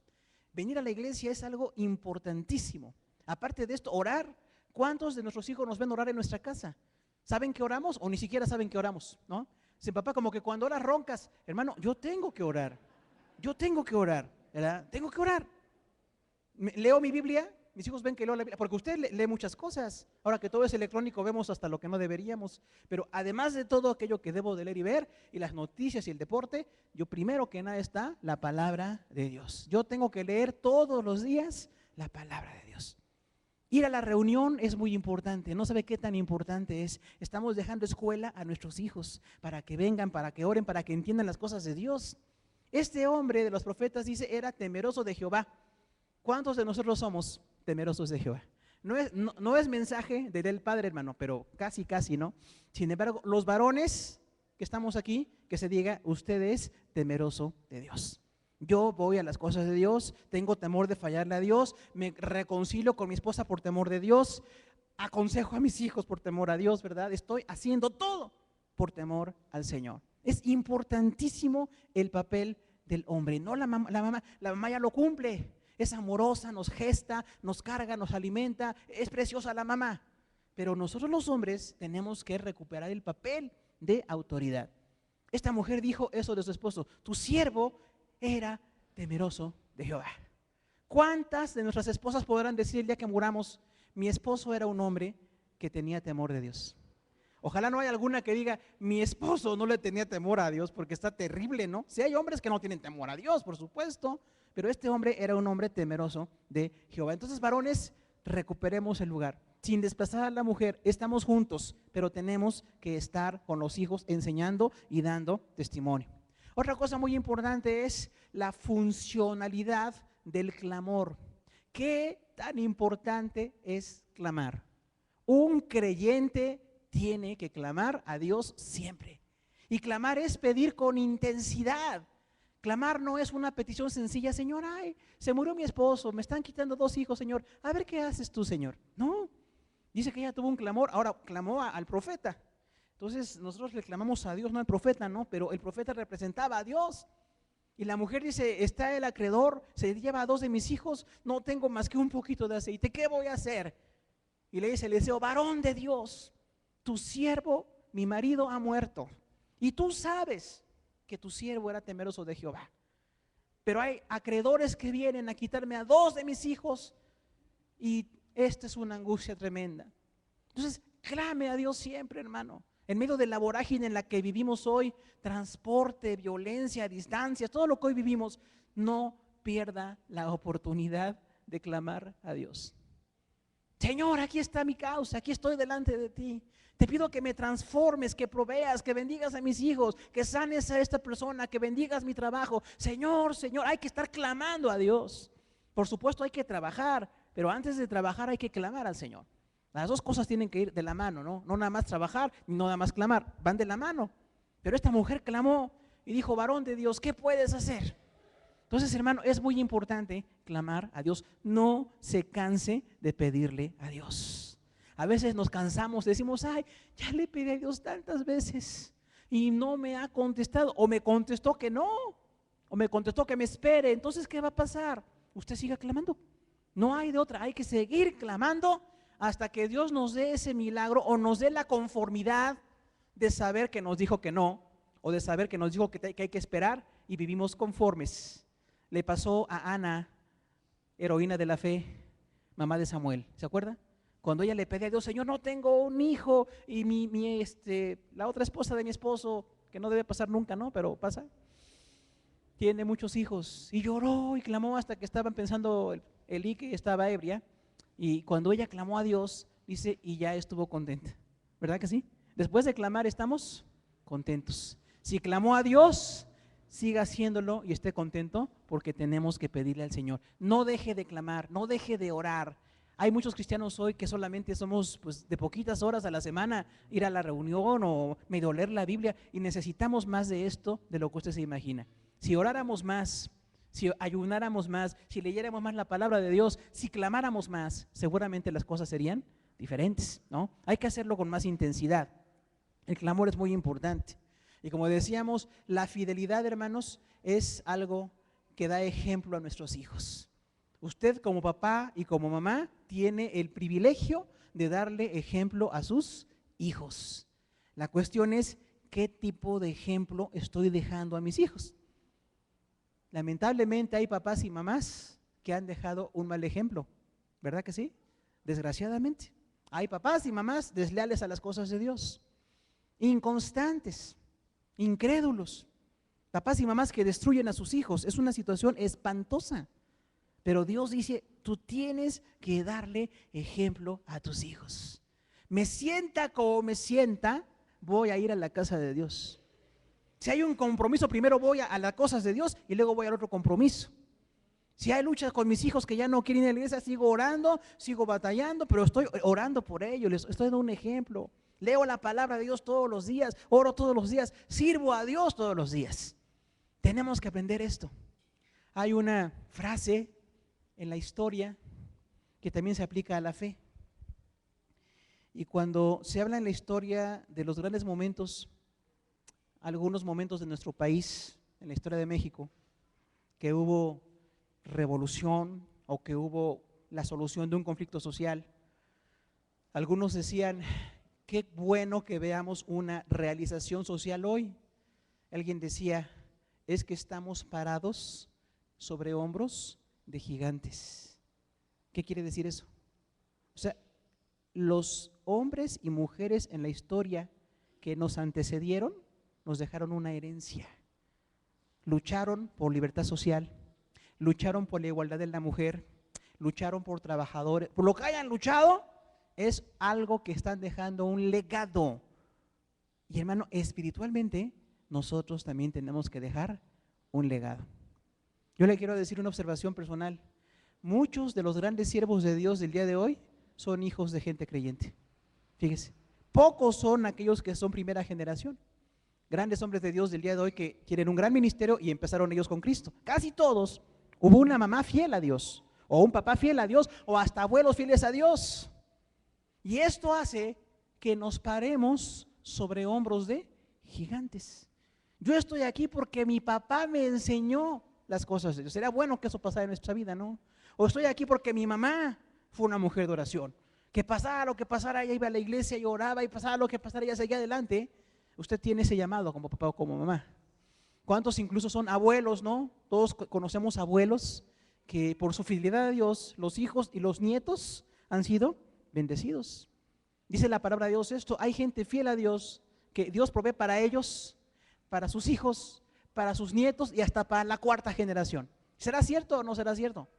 Venir a la iglesia es algo importantísimo. Aparte de esto, orar. ¿Cuántos de nuestros hijos nos ven orar en nuestra casa? ¿Saben que oramos o ni siquiera saben que oramos? ¿No? Dicen, papá, como que cuando oras roncas. Hermano, yo tengo que orar. Yo tengo que orar, ¿verdad? Tengo que orar. Leo mi Biblia, mis hijos ven que leo la Biblia, porque usted lee muchas cosas. Ahora que todo es electrónico, vemos hasta lo que no deberíamos. Pero además de todo aquello que debo de leer y ver, y las noticias y el deporte, yo primero que nada está la palabra de Dios. Yo tengo que leer todos los días la palabra de Dios. Ir a la reunión es muy importante, no sabe qué tan importante es. Estamos dejando escuela a nuestros hijos para que vengan, para que oren, para que entiendan las cosas de Dios. Este hombre de los profetas dice, era temeroso de Jehová. ¿Cuántos de nosotros somos temerosos de Jehová? No es mensaje del Padre, hermano, pero casi, ¿no? Sin embargo, los varones que estamos aquí, que se diga, usted es temeroso de Dios. Yo voy a las cosas de Dios, tengo temor de fallarle a Dios, me reconcilio con mi esposa por temor de Dios, aconsejo a mis hijos por temor a Dios, ¿verdad? Estoy haciendo todo por temor al Señor. Es importantísimo el papel del hombre, no la mamá ya lo cumple, es amorosa, nos gesta, nos carga, nos alimenta, es preciosa la mamá, pero nosotros los hombres tenemos que recuperar el papel de autoridad. Esta mujer dijo eso de su esposo, tu siervo era temeroso de Jehová. ¿Cuántas de nuestras esposas podrán decir el día que muramos, mi esposo era un hombre que tenía temor de Dios? Ojalá no haya alguna que diga, mi esposo no le tenía temor a Dios, porque está terrible, ¿no? Sí hay hombres que no tienen temor a Dios, por supuesto, pero este hombre era un hombre temeroso de Jehová. Entonces, varones, recuperemos el lugar. Sin desplazar a la mujer, estamos juntos, pero tenemos que estar con los hijos enseñando y dando testimonio. Otra cosa muy importante es la funcionalidad del clamor. ¿Qué tan importante es clamar? Un creyente tiene que clamar a Dios siempre. Y clamar es pedir con intensidad. Clamar no es una petición sencilla, Señor, ay, se murió mi esposo, me están quitando 2 hijos, Señor, a ver qué haces tú, Señor. No, dice que ella tuvo un clamor, ahora clamó al profeta. Entonces nosotros le clamamos a Dios, no al profeta, no, pero el profeta representaba a Dios. Y la mujer dice, está el acreedor, se lleva a 2 de mis hijos, no tengo más que un poquito de aceite, ¿qué voy a hacer? Y le dice Eliseo, varón de Dios, tu siervo mi marido ha muerto y tú sabes que tu siervo era temeroso de Jehová, pero hay acreedores que vienen a quitarme a 2 de mis hijos y esta es una angustia tremenda. Entonces, clame a Dios siempre, hermano. En medio de la vorágine en la que vivimos hoy, transporte, violencia, distancias, todo lo que hoy vivimos, no pierda la oportunidad de clamar a Dios. Señor, aquí está mi causa, aquí estoy delante de ti. Te pido que me transformes, que proveas, que bendigas a mis hijos, que sanes a esta persona, que bendigas mi trabajo. Señor, Señor, hay que estar clamando a Dios. Por supuesto hay que trabajar, pero antes de trabajar hay que clamar al Señor. Las dos cosas tienen que ir de la mano, ¿no? No nada más trabajar, no nada más clamar, van de la mano. Pero esta mujer clamó y dijo: varón de Dios, ¿qué puedes hacer? Entonces, hermano, es muy importante clamar a Dios. No se canse de pedirle a Dios. A veces nos cansamos, decimos: ay, ya le pedí a Dios tantas veces y no me ha contestado, o me contestó que no, o me contestó que me espere. Entonces, ¿qué va a pasar? Usted siga clamando. No hay de otra, hay que seguir clamando hasta que Dios nos dé ese milagro o nos dé la conformidad de saber que nos dijo que no, o de saber que nos dijo que hay que esperar y vivimos conformes. Le pasó a Ana, heroína de la fe, mamá de Samuel, ¿se acuerda? Cuando ella le pedía a Dios: Señor, no tengo un hijo, y la otra esposa de mi esposo, que no debe pasar nunca, ¿no? Pero pasa, tiene muchos hijos, y lloró y clamó hasta que estaban pensando Elí que estaba ebria, y cuando ella clamó a Dios, dice, y ya estuvo contenta, ¿verdad que sí? Después de clamar estamos contentos. Si clamó a Dios, siga haciéndolo y esté contento, porque tenemos que pedirle al Señor. No deje de clamar, no deje de orar. Hay muchos cristianos hoy que solamente somos de poquitas horas a la semana ir a la reunión o medio leer la Biblia, y necesitamos más de esto de lo que usted se imagina. Si oráramos más, si ayunáramos más, si leyéramos más la palabra de Dios, si clamáramos más, seguramente las cosas serían diferentes, ¿no? Hay que hacerlo con más intensidad. El clamor es muy importante. Y como decíamos, la fidelidad, hermanos, es algo que da ejemplo a nuestros hijos. Usted como papá y como mamá tiene el privilegio de darle ejemplo a sus hijos. La cuestión es: ¿qué tipo de ejemplo estoy dejando a mis hijos? Lamentablemente hay papás y mamás que han dejado un mal ejemplo, ¿verdad que sí? Desgraciadamente. Hay papás y mamás desleales a las cosas de Dios, inconstantes, incrédulos, papás y mamás que destruyen a sus hijos. Es una situación espantosa, pero Dios dice: tú tienes que darle ejemplo a tus hijos. Me sienta como me sienta, voy a ir a la casa de Dios. Si hay un compromiso, primero voy a las cosas de Dios y luego voy al otro compromiso. Si hay luchas con mis hijos que ya no quieren ir a la iglesia, sigo orando, sigo batallando, pero estoy orando por ellos, les estoy dando un ejemplo. Leo la palabra de Dios todos los días, oro todos los días, sirvo a Dios todos los días. Tenemos que aprender esto. Hay una frase en la historia que también se aplica a la fe. Y cuando se habla en la historia de los grandes momentos, algunos momentos de nuestro país, en la historia de México, que hubo revolución o que hubo la solución de un conflicto social, algunos decían: qué bueno que veamos una realización social hoy. Alguien decía: es que estamos parados sobre hombros de gigantes. ¿Qué quiere decir eso? O sea, los hombres y mujeres en la historia que nos antecedieron nos dejaron una herencia. Lucharon por libertad social, lucharon por la igualdad de la mujer, lucharon por trabajadores. Por lo que hayan luchado, es algo que están dejando un legado. Y hermano, espiritualmente nosotros también tenemos que dejar un legado. Yo le quiero decir una observación personal. Muchos de los grandes siervos de Dios del día de hoy son hijos de gente creyente. Fíjese, pocos son aquellos que son primera generación. Grandes hombres de Dios del día de hoy que tienen un gran ministerio y empezaron ellos con Cristo. Casi todos hubo una mamá fiel a Dios, o un papá fiel a Dios, o hasta abuelos fieles a Dios. Y esto hace que nos paremos sobre hombros de gigantes. Yo estoy aquí porque mi papá me enseñó las cosas de Dios. Sería bueno que eso pasara en nuestra vida, ¿no? O estoy aquí porque mi mamá fue una mujer de oración. Que pasara lo que pasara, ella iba a la iglesia y oraba, y pasara lo que pasara, ella seguía adelante. Usted tiene ese llamado como papá o como mamá. ¿Cuántos incluso son abuelos, no? Todos conocemos abuelos que por su fidelidad a Dios, los hijos y los nietos han sido bendecidos. Dice la palabra de Dios esto: hay gente fiel a Dios, que Dios provee para ellos, para sus hijos, para sus nietos y hasta para la cuarta generación. ¿Será cierto o no será cierto?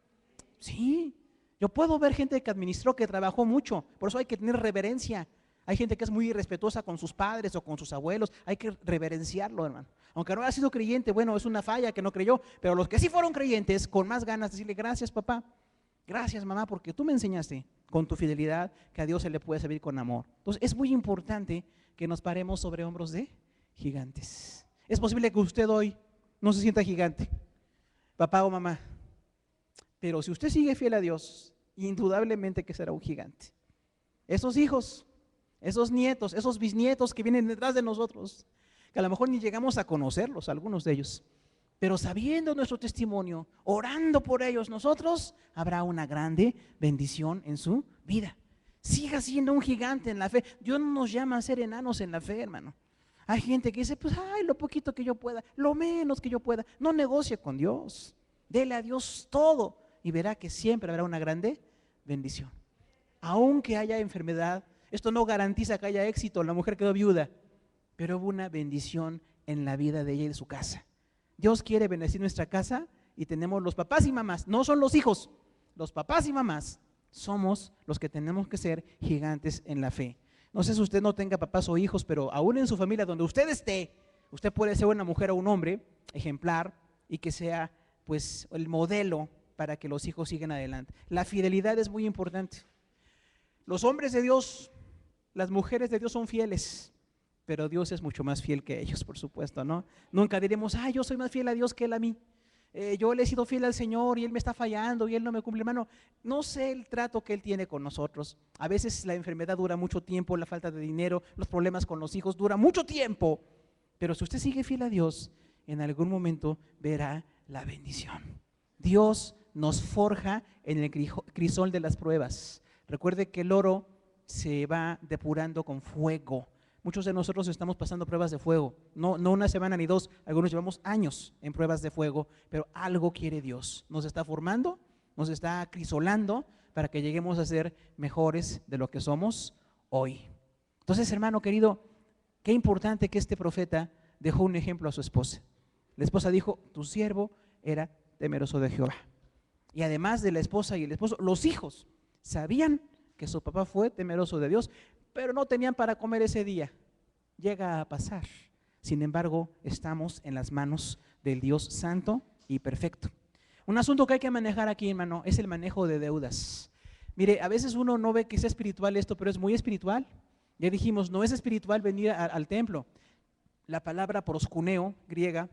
Sí. Yo puedo ver gente que administró, que trabajó mucho, por eso hay que tener reverencia. Hay gente que es muy irrespetuosa con sus padres o con sus abuelos, hay que reverenciarlo, hermano. Aunque no haya sido creyente, bueno, es una falla que no creyó, pero los que sí fueron creyentes, con más ganas decirle: gracias, papá, gracias, mamá, porque tú me enseñaste con tu fidelidad que a Dios se le puede servir con amor. Entonces es muy importante que nos paremos sobre hombros de gigantes. Es posible que usted hoy no se sienta gigante, papá o mamá, pero si usted sigue fiel a Dios, indudablemente que será un gigante. Esos hijos, esos nietos, esos bisnietos que vienen detrás de nosotros, que a lo mejor ni llegamos a conocerlos, algunos de ellos, pero sabiendo nuestro testimonio, orando por ellos nosotros, habrá una grande bendición en su vida. Siga siendo un gigante en la fe. Dios no nos llama a ser enanos en la fe, hermano. Hay gente que dice: pues ay, lo poquito que yo pueda, lo menos que yo pueda. No negocie con Dios, dele a Dios todo y verá que siempre habrá una grande bendición. Aunque haya enfermedad, esto no garantiza que haya éxito. La mujer quedó viuda, pero hubo una bendición en la vida de ella y de su casa. Dios quiere bendecir nuestra casa y tenemos los papás y mamás, no son los hijos, los papás y mamás somos los que tenemos que ser gigantes en la fe. No sé si usted no tenga papás o hijos, pero aún en su familia, donde usted esté, usted puede ser una mujer o un hombre ejemplar y que sea pues el modelo para que los hijos sigan adelante. La fidelidad es muy importante. Los hombres de Dios, las mujeres de Dios son fieles, pero Dios es mucho más fiel que ellos, por supuesto, ¿no? Nunca diremos: yo soy más fiel a Dios que Él a mí. Yo le he sido fiel al Señor y Él me está fallando y Él no me cumple. Hermano, no sé el trato que Él tiene con nosotros. A veces la enfermedad dura mucho tiempo, la falta de dinero, los problemas con los hijos dura mucho tiempo, pero si usted sigue fiel a Dios, en algún momento verá la bendición. Dios nos forja en el crisol de las pruebas. Recuerde que el oro se va depurando con fuego. Muchos de nosotros estamos pasando pruebas de fuego, no una semana ni dos, algunos llevamos años en pruebas de fuego, pero algo quiere Dios, nos está formando, nos está acrisolando para que lleguemos a ser mejores de lo que somos hoy. Entonces, hermano querido, qué importante que este profeta dejó un ejemplo a su esposa. La esposa dijo: tu siervo era temeroso de Jehová. Y además de la esposa y el esposo, los hijos sabían que su papá fue temeroso de Dios, pero no tenían para comer ese día. Llega a pasar. Sin embargo, estamos en las manos del Dios santo y perfecto. Un asunto que hay que manejar aquí, hermano, es el manejo de deudas. Mire, a veces uno no ve que sea espiritual esto, pero es muy espiritual. Ya dijimos, no es espiritual venir al templo. La palabra proskuneo, griega,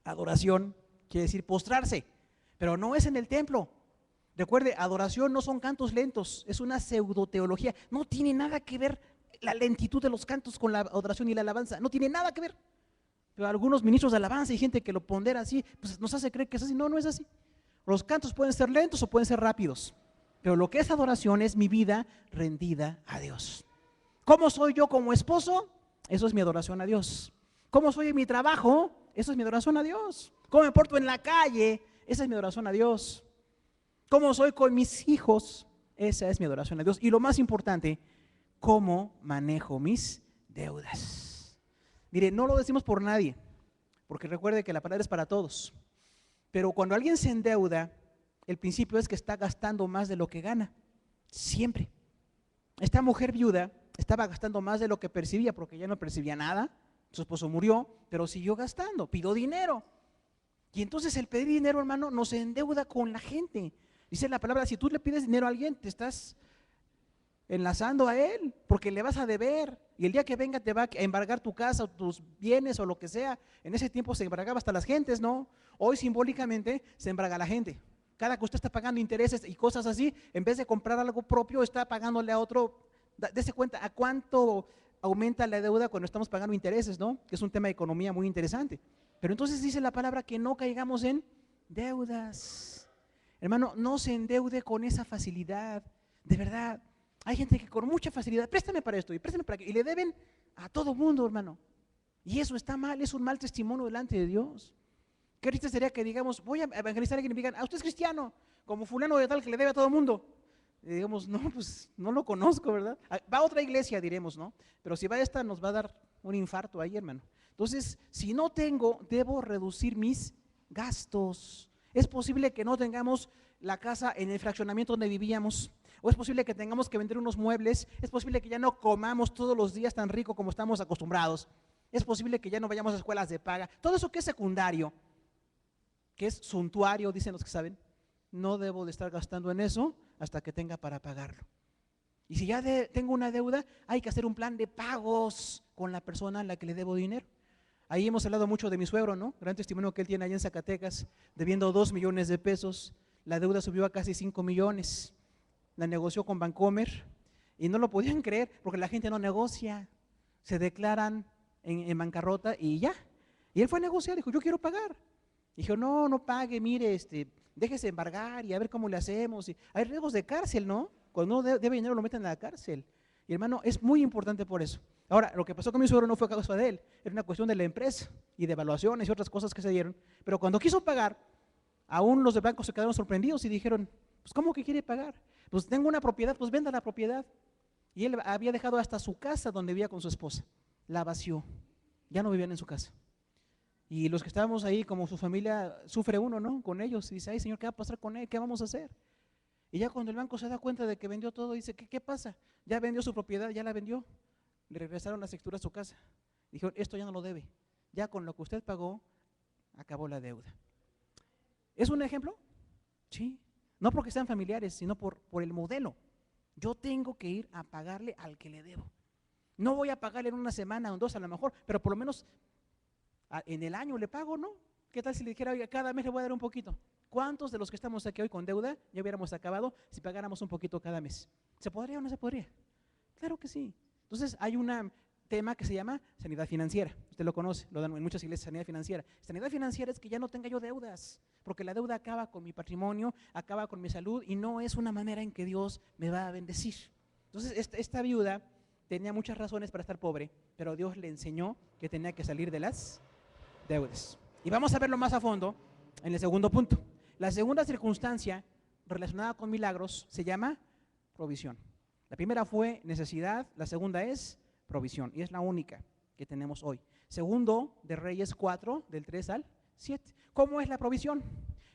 adoración, quiere decir postrarse, pero no es en el templo. Recuerde, adoración no son cantos lentos, es una pseudoteología. No tiene nada que ver la lentitud de los cantos con la adoración y la alabanza, no tiene nada que ver. Pero algunos ministros de alabanza y gente que lo pondera así, pues nos hace creer que es así. No, no es así. Los cantos pueden ser lentos o pueden ser rápidos, pero lo que es adoración es mi vida rendida a Dios. ¿Cómo soy yo como esposo? Eso es mi adoración a Dios. ¿Cómo soy en mi trabajo? Eso es mi adoración a Dios. ¿Cómo me porto en la calle? Esa es mi adoración a Dios. ¿Cómo soy con mis hijos? Esa es mi adoración a Dios. Y lo más importante, ¿cómo manejo mis deudas? Mire, no lo decimos por nadie, porque recuerde que la palabra es para todos. Pero cuando alguien se endeuda, el principio es que está gastando más de lo que gana. Siempre. Esta mujer viuda estaba gastando más de lo que percibía, porque ya no percibía nada. Su esposo murió, pero siguió gastando, pidió dinero. Y entonces el pedir dinero, hermano, nos endeuda con la gente. Dice la palabra: si tú le pides dinero a alguien, te estás enlazando a él, porque le vas a deber, y el día que venga te va a embargar tu casa o tus bienes o lo que sea. En ese tiempo se embargaba hasta las gentes, ¿no? Hoy simbólicamente se embarga a la gente. Cada que usted está pagando intereses y cosas así, en vez de comprar algo propio, está pagándole a otro. Dese cuenta a cuánto aumenta la deuda cuando estamos pagando intereses, ¿no? Que es un tema de economía muy interesante. Pero entonces dice la palabra que no caigamos en deudas. Hermano, no se endeude con esa facilidad, de verdad. Hay gente que con mucha facilidad, préstame para esto y préstame para aquello, y le deben a todo mundo, hermano. Y eso está mal, es un mal testimonio delante de Dios. Qué triste sería que digamos, voy a evangelizar a alguien y me digan, usted es cristiano, como fulano de tal que le debe a todo mundo. Y digamos, no, pues no lo conozco, ¿verdad? Va a otra iglesia, diremos, ¿no? Pero si va a esta, nos va a dar un infarto ahí, hermano. Entonces, si no tengo, debo reducir mis gastos. Es posible que no tengamos la casa en el fraccionamiento donde vivíamos, o es posible que tengamos que vender unos muebles, es posible que ya no comamos todos los días tan rico como estamos acostumbrados, es posible que ya no vayamos a escuelas de paga. Todo eso que es secundario, que es suntuario, dicen los que saben, no debo de estar gastando en eso hasta que tenga para pagarlo. Y si ya tengo una deuda, hay que hacer un plan de pagos con la persona a la que le debo dinero. Ahí hemos hablado mucho de mi suegro, ¿no? Gran testimonio que él tiene allá en Zacatecas, debiendo 2 millones de pesos. La deuda subió a casi 5 millones. La negoció con Bancomer y no lo podían creer porque la gente no negocia. Se declaran en bancarrota y ya. Y él fue a negociar, dijo, yo quiero pagar. Dijo, no, no pague, mire, déjese embargar y a ver cómo le hacemos. Hay riesgos de cárcel, ¿no? Cuando uno debe dinero lo meten a la cárcel. Y hermano, es muy importante por eso. Ahora, lo que pasó con mi suegro no fue causa de él, era una cuestión de la empresa y de evaluaciones y otras cosas que se dieron. Pero cuando quiso pagar, aún los de banco se quedaron sorprendidos y dijeron, pues ¿cómo que quiere pagar? Pues tengo una propiedad, pues venda la propiedad. Y él había dejado hasta su casa donde vivía con su esposa, la vació, ya no vivían en su casa. Y los que estábamos ahí, como su familia, sufre uno, ¿no? Con ellos, y dice, ay Señor, ¿qué va a pasar con él? ¿Qué vamos a hacer? Y ya cuando el banco se da cuenta de que vendió todo, dice, ¿qué pasa? Ya vendió su propiedad, ya la vendió. Le regresaron las escrituras a su casa. Dijeron, esto ya no lo debe. Ya con lo que usted pagó, acabó la deuda. ¿Es un ejemplo? Sí. No porque sean familiares, sino por el modelo. Yo tengo que ir a pagarle al que le debo. No voy a pagarle en una semana o en 2 a lo mejor, pero por lo menos en el año le pago, ¿no? ¿Qué tal si le dijera, oiga, cada mes le voy a dar un poquito? ¿Cuántos de los que estamos aquí hoy con deuda ya hubiéramos acabado si pagáramos un poquito cada mes? ¿Se podría o no se podría? Claro que sí. Entonces hay un tema que se llama sanidad financiera. Usted lo conoce, lo dan en muchas iglesias, sanidad financiera. Sanidad financiera es que ya no tenga yo deudas, porque la deuda acaba con mi patrimonio, acaba con mi salud y no es una manera en que Dios me va a bendecir. Entonces esta viuda tenía muchas razones para estar pobre, pero Dios le enseñó que tenía que salir de las deudas. Y vamos a verlo más a fondo en el segundo punto. La segunda circunstancia relacionada con milagros se llama provisión. La primera fue necesidad, la segunda es provisión, y es la única que tenemos hoy. Segundo de Reyes 4, del 3 al 7. ¿Cómo es la provisión?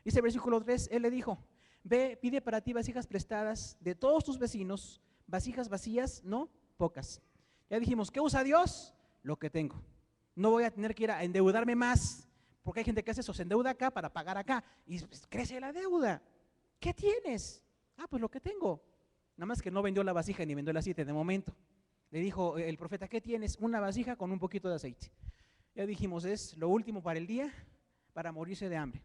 Dice el versículo 3, él le dijo, ve, pide para ti vasijas prestadas de todos tus vecinos, vasijas vacías, no pocas. Ya dijimos, ¿qué usa Dios? Lo que tengo. No voy a tener que ir a endeudarme más, porque hay gente que hace eso, se endeuda acá para pagar acá, y crece la deuda. ¿Qué tienes? Pues lo que tengo. Nada más que no vendió la vasija ni vendió el aceite de momento. Le dijo el profeta, ¿qué tienes? Una vasija con un poquito de aceite. Ya dijimos, es lo último para el día, para morirse de hambre.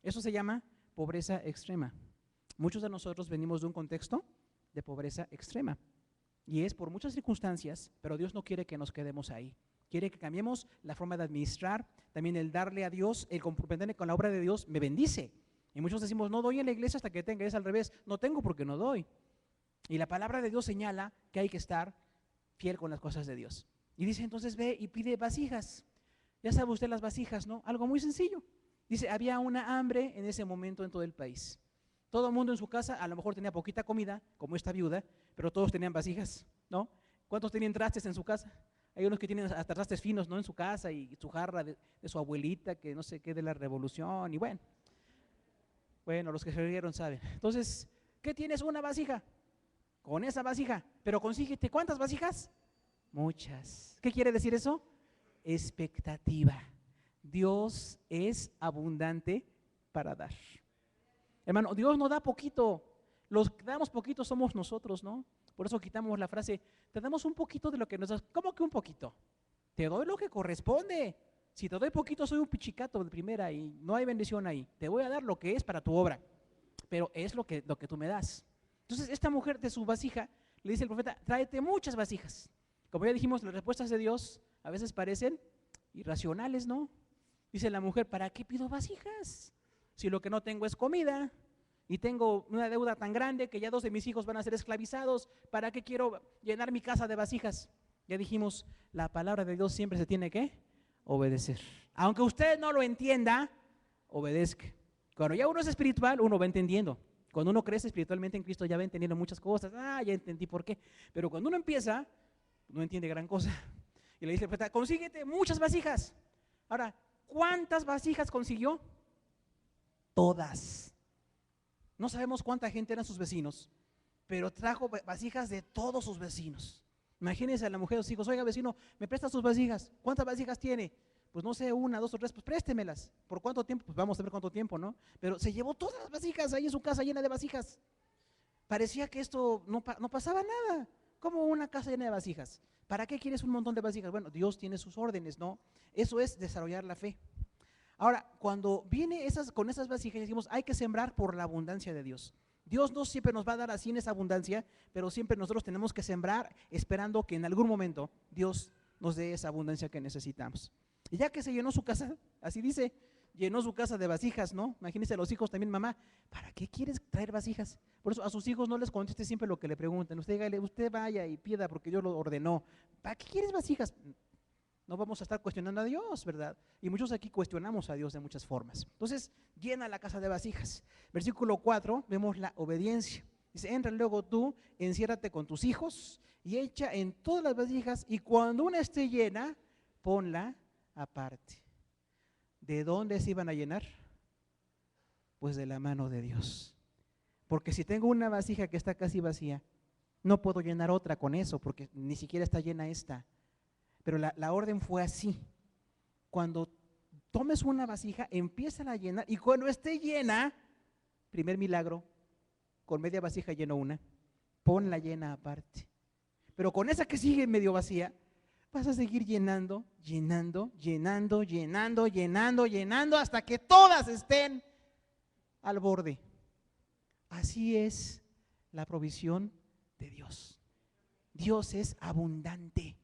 Eso se llama pobreza extrema. Muchos de nosotros venimos de un contexto de pobreza extrema. Y es por muchas circunstancias, pero Dios no quiere que nos quedemos ahí. Quiere que cambiemos la forma de administrar, también el darle a Dios, el comprometerme con la obra de Dios, me bendice. Y muchos decimos, no doy en la iglesia hasta que tenga, es al revés, no tengo porque no doy. Y la palabra de Dios señala que hay que estar fiel con las cosas de Dios. Y dice, entonces ve y pide vasijas. Ya sabe usted las vasijas, ¿no? Algo muy sencillo. Dice, había una hambre en ese momento en todo el país. Todo el mundo en su casa a lo mejor tenía poquita comida, como esta viuda, pero todos tenían vasijas, ¿no? ¿Cuántos tenían trastes en su casa? Hay unos que tienen hasta trastes finos, ¿no? En su casa y su jarra de su abuelita, que no sé qué, de la revolución, y bueno, los que se rieron saben. Entonces, ¿qué tienes? Una vasija. Con esa vasija, pero consíguete, ¿cuántas vasijas? Muchas. ¿Qué quiere decir eso? Expectativa. Dios es abundante para dar. Hermano, Dios no da poquito. Los que damos poquito somos nosotros, ¿no? Por eso quitamos la frase, te damos un poquito de lo que nos das. ¿Cómo que un poquito? Te doy lo que corresponde. Si te doy poquito, soy un pichicato de primera y no hay bendición ahí. Te voy a dar lo que es para tu obra, pero es lo que tú me das. Entonces esta mujer de su vasija, le dice el profeta, tráete muchas vasijas. Como ya dijimos, las respuestas de Dios a veces parecen irracionales, ¿no? Dice la mujer, ¿para qué pido vasijas? Si lo que no tengo es comida. y tengo una deuda tan grande que ya 2 de mis hijos van a ser esclavizados. ¿Para qué quiero llenar mi casa de vasijas? Ya dijimos, la palabra de Dios siempre se tiene que obedecer. Aunque usted no lo entienda, obedezca. Cuando ya uno es espiritual, uno va entendiendo. Cuando uno crece espiritualmente en Cristo, ya va entendiendo muchas cosas. Ya entendí por qué. Pero cuando uno empieza, no entiende gran cosa. Y le dice, consíguete muchas vasijas. Ahora, ¿cuántas vasijas consiguió? Todas. No sabemos cuánta gente eran sus vecinos, pero trajo vasijas de todos sus vecinos. Imagínense a la mujer de sus hijos, oiga vecino, ¿me presta sus vasijas? ¿Cuántas vasijas tiene? Pues no sé, 1, 2 o 3, pues préstemelas. ¿Por cuánto tiempo? Pues vamos a ver cuánto tiempo, ¿no? Pero se llevó todas las vasijas ahí en su casa llena de vasijas. Parecía que esto no pasaba nada. ¿Cómo una casa llena de vasijas? ¿Para qué quieres un montón de vasijas? Bueno, Dios tiene sus órdenes, ¿no? Eso es desarrollar la fe. Ahora, cuando viene con esas vasijas, decimos, hay que sembrar por la abundancia de Dios. Dios no siempre nos va a dar así en esa abundancia, pero siempre nosotros tenemos que sembrar esperando que en algún momento Dios nos dé esa abundancia que necesitamos. Y ya que se llenó su casa, así dice, llenó su casa de vasijas, ¿no? Imagínense a los hijos también, mamá, ¿para qué quieres traer vasijas? Por eso a sus hijos no les conteste siempre lo que le pregunten. Usted vaya y pida porque Dios lo ordenó. ¿Para qué quieres vasijas? No vamos a estar cuestionando a Dios, ¿verdad? Y muchos aquí cuestionamos a Dios de muchas formas. Entonces, llena la casa de vasijas. Versículo 4, vemos la obediencia. Dice, entra luego tú, enciérrate con tus hijos y echa en todas las vasijas y cuando una esté llena, ponla aparte. ¿De dónde se iban a llenar? Pues de la mano de Dios. Porque si tengo una vasija que está casi vacía, no puedo llenar otra con eso porque ni siquiera está llena esta. Pero la orden fue así. Cuando tomes una vasija, empieza a llenar y cuando esté llena, primer milagro, con media vasija lleno una, ponla llena aparte. Pero con esa que sigue medio vacía, vas a seguir llenando, llenando, llenando, llenando, llenando, llenando, hasta que todas estén al borde. Así es la provisión de Dios. Dios es abundante.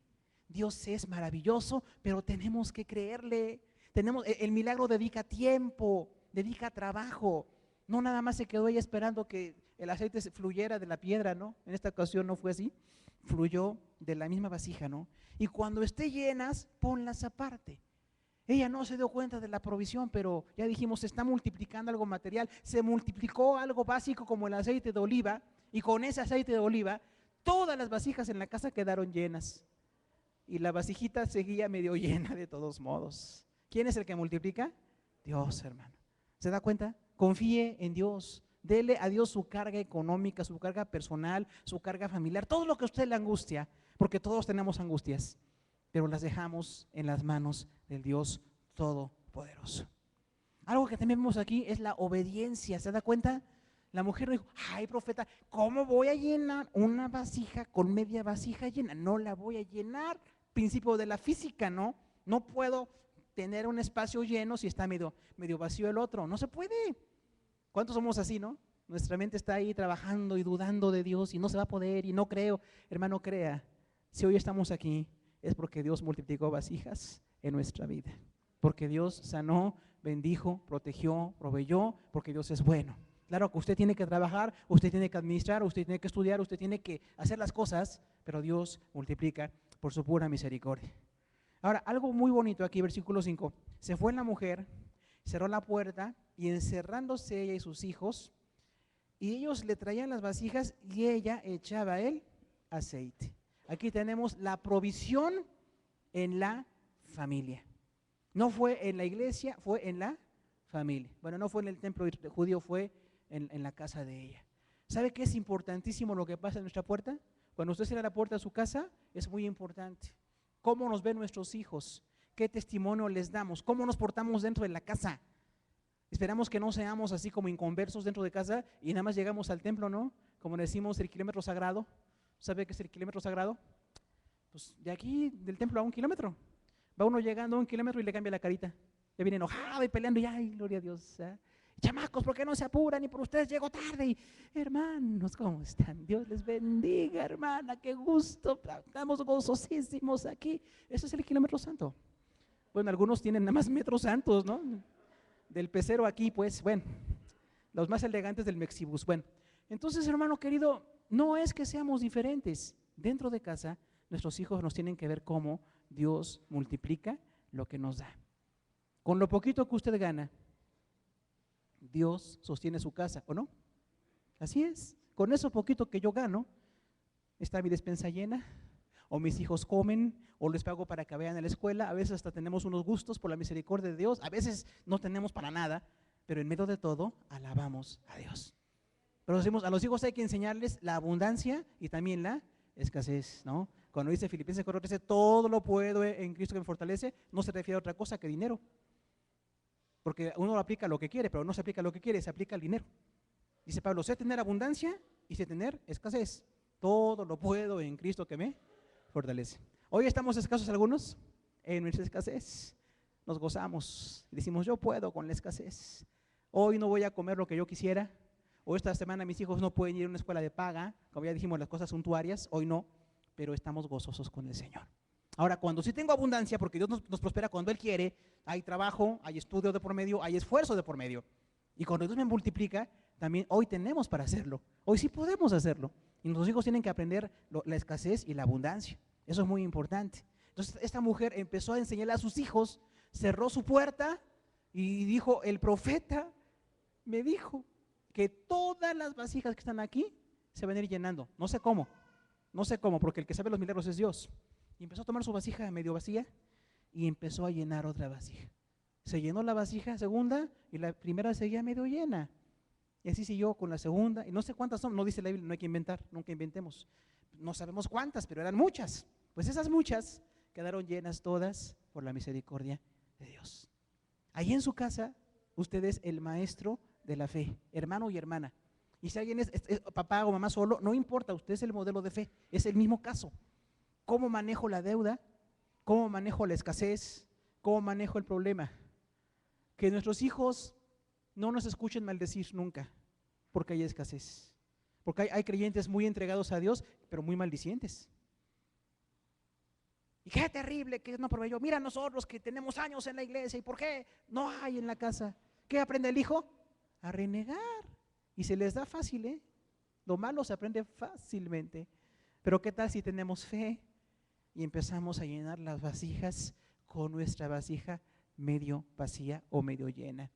Dios es maravilloso, pero tenemos que creerle. El milagro dedica tiempo, dedica trabajo. No nada más se quedó ella esperando que el aceite fluyera de la piedra, ¿no? En esta ocasión no fue así. Fluyó de la misma vasija, ¿no? Y cuando esté llenas, ponlas aparte. Ella no se dio cuenta de la provisión, pero ya dijimos, se está multiplicando algo material. Se multiplicó algo básico como el aceite de oliva, y con ese aceite de oliva, todas las vasijas en la casa quedaron llenas. Y la vasijita seguía medio llena de todos modos. ¿Quién es el que multiplica? Dios, hermano. ¿Se da cuenta? Confíe en Dios. Dele a Dios su carga económica, su carga personal, su carga familiar, todo lo que a usted le angustia, porque todos tenemos angustias, pero las dejamos en las manos del Dios Todopoderoso. Algo que también vemos aquí es la obediencia. ¿Se da cuenta? La mujer no dijo, ay profeta, ¿cómo voy a llenar una vasija con media vasija llena? No la voy a llenar. Principio de la física, ¿no? No puedo tener un espacio lleno si está medio vacío el otro. No se puede. ¿Cuántos somos así, no? Nuestra mente está ahí trabajando y dudando de Dios y no se va a poder y no creo. Hermano, crea, si hoy estamos aquí es porque Dios multiplicó vasijas en nuestra vida. Porque Dios sanó, bendijo, protegió, proveyó, porque Dios es bueno. Claro que usted tiene que trabajar, usted tiene que administrar, usted tiene que estudiar, usted tiene que hacer las cosas, pero Dios multiplica por su pura misericordia. Ahora, algo muy bonito aquí, versículo 5. Se fue la mujer, cerró la puerta y encerrándose ella y sus hijos, y ellos le traían las vasijas y ella echaba el aceite. Aquí tenemos la provisión en la familia. No fue en la iglesia, fue en la familia. Bueno, no fue en el templo judío, fue en la casa de ella. ¿Sabe qué es importantísimo lo que pasa en nuestra puerta? Cuando usted cierra la puerta de su casa, es muy importante. ¿Cómo nos ven nuestros hijos? ¿Qué testimonio les damos? ¿Cómo nos portamos dentro de la casa? Esperamos que no seamos así como inconversos dentro de casa y nada más llegamos al templo, ¿no? Como decimos, el kilómetro sagrado. ¿Sabe qué es el kilómetro sagrado? Pues de aquí, del templo a 1 kilómetro. Va uno llegando a 1 kilómetro y le cambia la carita. Ya viene enojado y peleando y ¡ay, gloria a Dios! ¿Eh? Chamacos, ¿por qué no se apuran? Y por ustedes llego tarde. Y, hermanos, ¿cómo están? Dios les bendiga, hermana, qué gusto. Estamos gozosísimos aquí. Ese es el kilómetro santo. Bueno, algunos tienen nada más metros santos, ¿no? Del pecero aquí, pues, bueno. los más elegantes del Mexibus. Bueno, entonces, hermano querido, no es que seamos diferentes. Dentro de casa, nuestros hijos nos tienen que ver cómo Dios multiplica lo que nos da. Con lo poquito que usted gana, Dios sostiene su casa, ¿o no? Así es. Con eso poquito que yo gano, está mi despensa llena, o mis hijos comen, o les pago para que vayan a la escuela. A veces hasta tenemos unos gustos por la misericordia de Dios, a veces no tenemos para nada, pero en medio de todo alabamos a Dios. Pero decimos, a los hijos hay que enseñarles la abundancia y también la escasez, ¿no? Cuando dice Filipenses 4:13, todo lo puedo en Cristo que me fortalece, no se refiere a otra cosa que dinero. Porque uno aplica lo que quiere, pero no se aplica lo que quiere, se aplica el dinero. Dice Pablo, sé tener abundancia y sé tener escasez. Todo lo puedo en Cristo que me fortalece. Hoy estamos escasos algunos, en nuestra escasez nos gozamos. Decimos, yo puedo con la escasez. Hoy no voy a comer lo que yo quisiera. O esta semana mis hijos no pueden ir a una escuela de paga, como ya dijimos, las cosas suntuarias, hoy no, pero estamos gozosos con el Señor. Ahora, cuando sí tengo abundancia, porque Dios nos prospera cuando Él quiere, hay trabajo, hay estudio de por medio, hay esfuerzo de por medio. Y cuando Dios me multiplica, también hoy tenemos para hacerlo. Hoy sí podemos hacerlo. Y nuestros hijos tienen que aprender la escasez y la abundancia. Eso es muy importante. Entonces, esta mujer empezó a enseñarle a sus hijos, cerró su puerta y dijo, el profeta me dijo que todas las vasijas que están aquí se van a ir llenando. No sé cómo, porque el que sabe los milagros es Dios. Y empezó a tomar su vasija medio vacía y empezó a llenar otra vasija. Se llenó la vasija segunda y la primera seguía medio llena. Y así siguió con la segunda, y no sé cuántas son, no dice la Biblia, no hay que inventar, nunca inventemos. No sabemos cuántas, pero eran muchas. Pues esas muchas quedaron llenas todas por la misericordia de Dios. Ahí en su casa, usted es el maestro de la fe, hermano y hermana. Y si alguien es papá o mamá solo, no importa, usted es el modelo de fe, es el mismo caso. ¿Cómo manejo la deuda? ¿Cómo manejo la escasez? ¿Cómo manejo el problema? Que nuestros hijos no nos escuchen maldecir nunca, porque hay escasez. Porque hay creyentes muy entregados a Dios, pero muy maldicientes. Y qué terrible que no proveyó. Mira nosotros que tenemos años en la iglesia, ¿y por qué no hay en la casa? ¿Qué aprende el hijo? A renegar. Y se les da fácil, ¿eh? Lo malo se aprende fácilmente. Pero ¿qué tal si tenemos fe y empezamos a llenar las vasijas con nuestra vasija medio vacía o medio llena?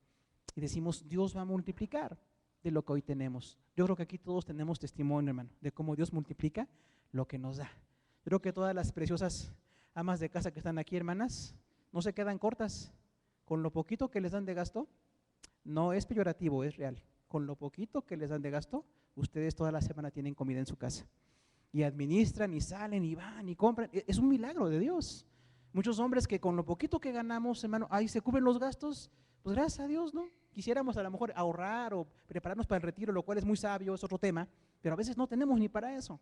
Y decimos, Dios va a multiplicar de lo que hoy tenemos. Yo creo que aquí todos tenemos testimonio, hermano, de cómo Dios multiplica lo que nos da. Yo creo que todas las preciosas amas de casa que están aquí, hermanas, no se quedan cortas. Con lo poquito que les dan de gasto, no es peyorativo, es real. Con lo poquito que les dan de gasto, ustedes toda la semana tienen comida en su casa. Y administran, y salen, y van, y compran. Es un milagro de Dios. Muchos hombres que con lo poquito que ganamos, hermano, ahí se cubren los gastos, pues gracias a Dios, ¿no? Quisiéramos a lo mejor ahorrar o prepararnos para el retiro, lo cual es muy sabio, es otro tema, pero a veces no tenemos ni para eso.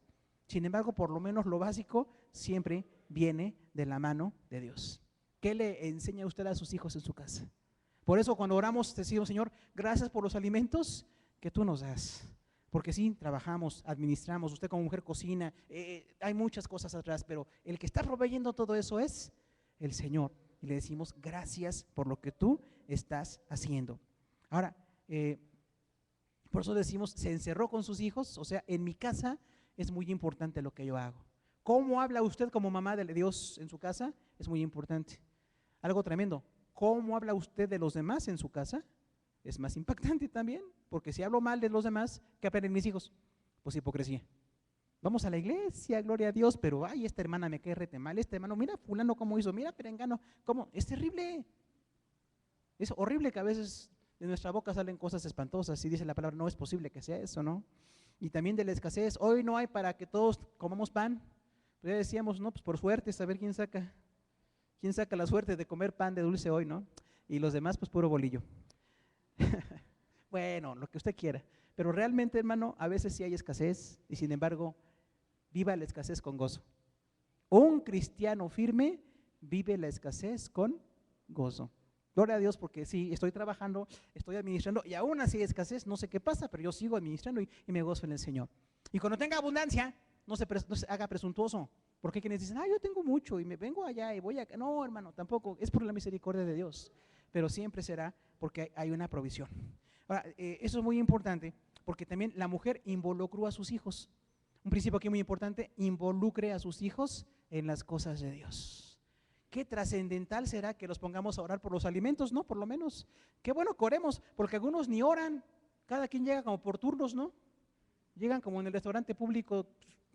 Sin embargo, por lo menos lo básico siempre viene de la mano de Dios. ¿Qué le enseña usted a sus hijos en su casa? Por eso cuando oramos, decimos, Señor, gracias por los alimentos que tú nos das. Porque sí, trabajamos, administramos, usted como mujer cocina, hay muchas cosas atrás, pero el que está proveyendo todo eso es el Señor. Y le decimos, gracias por lo que tú estás haciendo. Ahora, por eso decimos, se encerró con sus hijos, o sea, en mi casa es muy importante lo que yo hago. ¿Cómo habla usted como mamá de Dios en su casa? Es muy importante. Algo tremendo. ¿Cómo habla usted de los demás en su casa? Es más impactante también, porque si hablo mal de los demás, ¿qué aprenden mis hijos? Pues hipocresía. Vamos a la iglesia, gloria a Dios, pero ay, esta hermana me cae rete mal, este hermano, mira fulano cómo hizo, mira perengano, cómo, es terrible. Es horrible que a veces de nuestra boca salen cosas espantosas y dice la palabra, no es posible que sea eso, ¿no? Y también de la escasez, hoy no hay para que todos comamos pan. Pero ya decíamos, no, pues por suerte, saber quién saca la suerte de comer pan de dulce hoy, ¿no? Y los demás, pues puro bolillo. Bueno, lo que usted quiera. Pero realmente, hermano, a veces sí hay escasez y sin embargo, viva la escasez con gozo. Un cristiano firme vive la escasez con gozo. Gloria a Dios porque sí, estoy trabajando, estoy administrando y aún así hay escasez, no sé qué pasa, pero yo sigo administrando y me gozo en el Señor. Y cuando tenga abundancia, no se haga presuntuoso, porque hay quienes dicen, yo tengo mucho y me vengo allá y voy acá. No, hermano, tampoco, es por la misericordia de Dios, pero siempre será porque hay una provisión. Ahora, eso es muy importante porque también la mujer involucró a sus hijos. Un principio aquí muy importante: involucre a sus hijos en las cosas de Dios. Qué trascendental será que los pongamos a orar por los alimentos, ¿no? Por lo menos. Qué bueno que oremos, porque algunos ni oran. Cada quien llega como por turnos, ¿no? Llegan como en el restaurante público,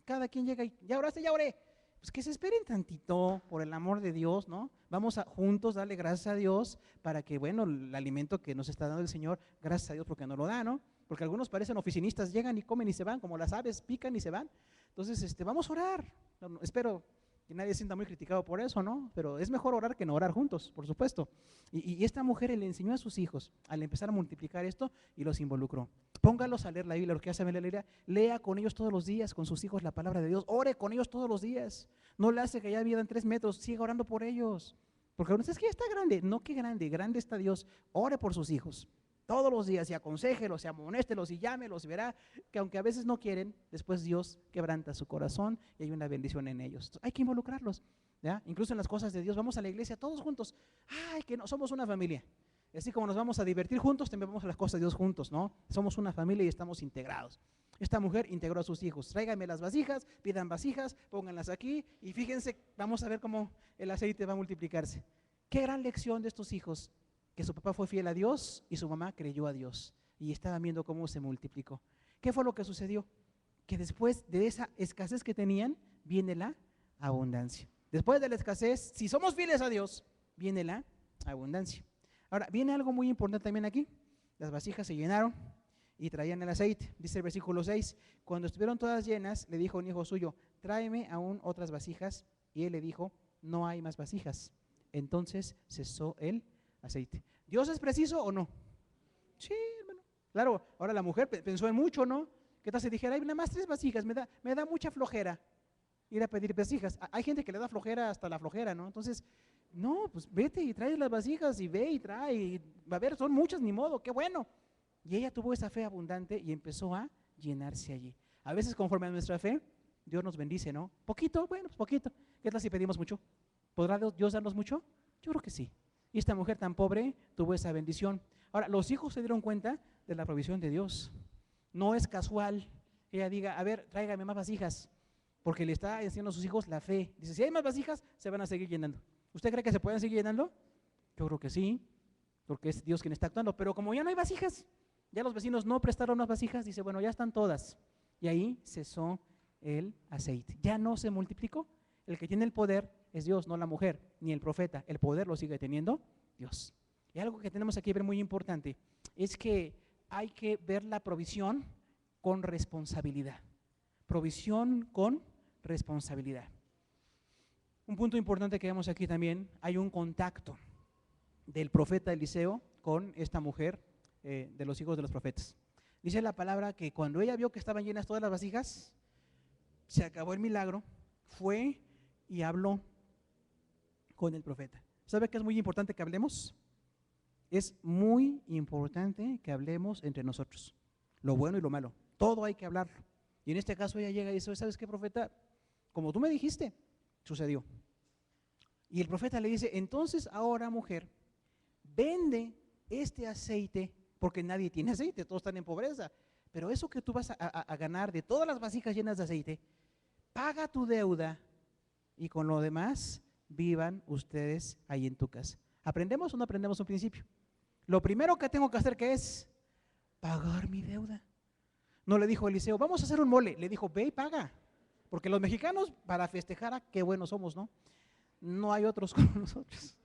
cada quien llega y ya oraste, ya oré. Pues que se esperen tantito, por el amor de Dios, ¿no? Vamos a juntos darle gracias a Dios para que, bueno, el alimento que nos está dando el Señor, gracias a Dios porque nos lo da, ¿no? Porque algunos parecen oficinistas, llegan y comen y se van, como las aves, pican y se van. Entonces, vamos a orar. Espero que nadie se sienta muy criticado por eso, ¿no? Pero es mejor orar que no orar juntos, por supuesto. Y esta mujer le enseñó a sus hijos, al empezar a multiplicar esto, y los involucró. Póngalos a leer la Biblia, lo que hace la Biblia, lea con ellos todos los días, con sus hijos la palabra de Dios, ore con ellos todos los días. No le hace que ya vivan 3 metros, siga orando por ellos. Porque uno dice, es que ya está grande. No, que grande, grande está Dios. Ore por sus hijos todos los días y aconséjelos y amonéstelos y llámelos, y verá que aunque a veces no quieren, después Dios quebranta su corazón y hay una bendición en ellos. Entonces, hay que involucrarlos, ¿ya? Incluso en las cosas de Dios. Vamos a la iglesia todos juntos. Ay, que no, somos una familia. Y así como nos vamos a divertir juntos, también vamos a las cosas de Dios juntos, ¿no? Somos una familia y estamos integrados. Esta mujer integró a sus hijos. Tráiganme las vasijas, pidan vasijas, pónganlas aquí y fíjense, vamos a ver cómo el aceite va a multiplicarse. Qué gran lección de estos hijos, que su papá fue fiel a Dios y su mamá creyó a Dios y estaban viendo cómo se multiplicó. ¿Qué fue lo que sucedió? Que después de esa escasez que tenían, viene la abundancia. Después de la escasez, si somos fieles a Dios, viene la abundancia. Ahora, viene algo muy importante también aquí. Las vasijas se llenaron y traían el aceite. Dice el versículo 6, cuando estuvieron todas llenas, le dijo un hijo suyo, tráeme aún otras vasijas. Y él le dijo, no hay más vasijas. Entonces cesó el aceite. ¿Dios es preciso o no? Sí, hermano. Claro, ahora la mujer pensó en mucho, ¿no? ¿Qué tal si dijera, hay nada más 3 vasijas, me da mucha flojera ir a pedir vasijas? Hay gente que le da flojera hasta la flojera, ¿no? Entonces, no, pues vete y trae las vasijas y ve y trae, y va a ver, son muchas, ni modo, qué bueno. Y ella tuvo esa fe abundante y empezó a llenarse allí. A veces conforme a nuestra fe, Dios nos bendice, ¿no? Poquito, bueno, pues poquito. ¿Qué tal si pedimos mucho? ¿Podrá Dios darnos mucho? Yo creo que sí. Y esta mujer tan pobre tuvo esa bendición. Ahora, los hijos se dieron cuenta de la provisión de Dios. No es casual que ella diga, a ver, tráigame más vasijas, porque le está enseñando a sus hijos la fe. Dice, si hay más vasijas, se van a seguir llenando. ¿Usted cree que se pueden seguir llenando? Yo creo que sí, porque es Dios quien está actuando. Pero como ya no hay vasijas, ya los vecinos no prestaron más vasijas, dice, bueno, ya están todas. Y ahí cesó el aceite. Ya no se multiplicó. El que tiene el poder es Dios, no la mujer, ni el profeta. El poder lo sigue teniendo Dios. Y algo que tenemos aquí que ver muy importante es que hay que ver la provisión con responsabilidad. Provisión con responsabilidad. Un punto importante que vemos aquí también, hay un contacto del profeta Eliseo con esta mujer de los hijos de los profetas. Dice la palabra que cuando ella vio que estaban llenas todas las vasijas, se acabó el milagro, fue y habló con el profeta. ¿Sabe qué es muy importante que hablemos? Es muy importante que hablemos entre nosotros, lo bueno y lo malo, todo hay que hablarlo. Y en este caso ella llega y dice, ¿sabes qué, profeta? Como tú me dijiste, sucedió. Y el profeta le dice, entonces ahora, mujer, vende este aceite, porque nadie tiene aceite, todos están en pobreza, pero eso que tú vas a ganar de todas las vasijas llenas de aceite, paga tu deuda y con lo demás vivan ustedes ahí en tu casa. ¿Aprendemos o no aprendemos un principio? Lo primero que tengo que hacer, ¿qué es? Pagar mi deuda. No le dijo Eliseo, vamos a hacer un mole, le dijo, ve y paga, porque los mexicanos para festejar, qué buenos somos, ¿no? No hay otros como nosotros.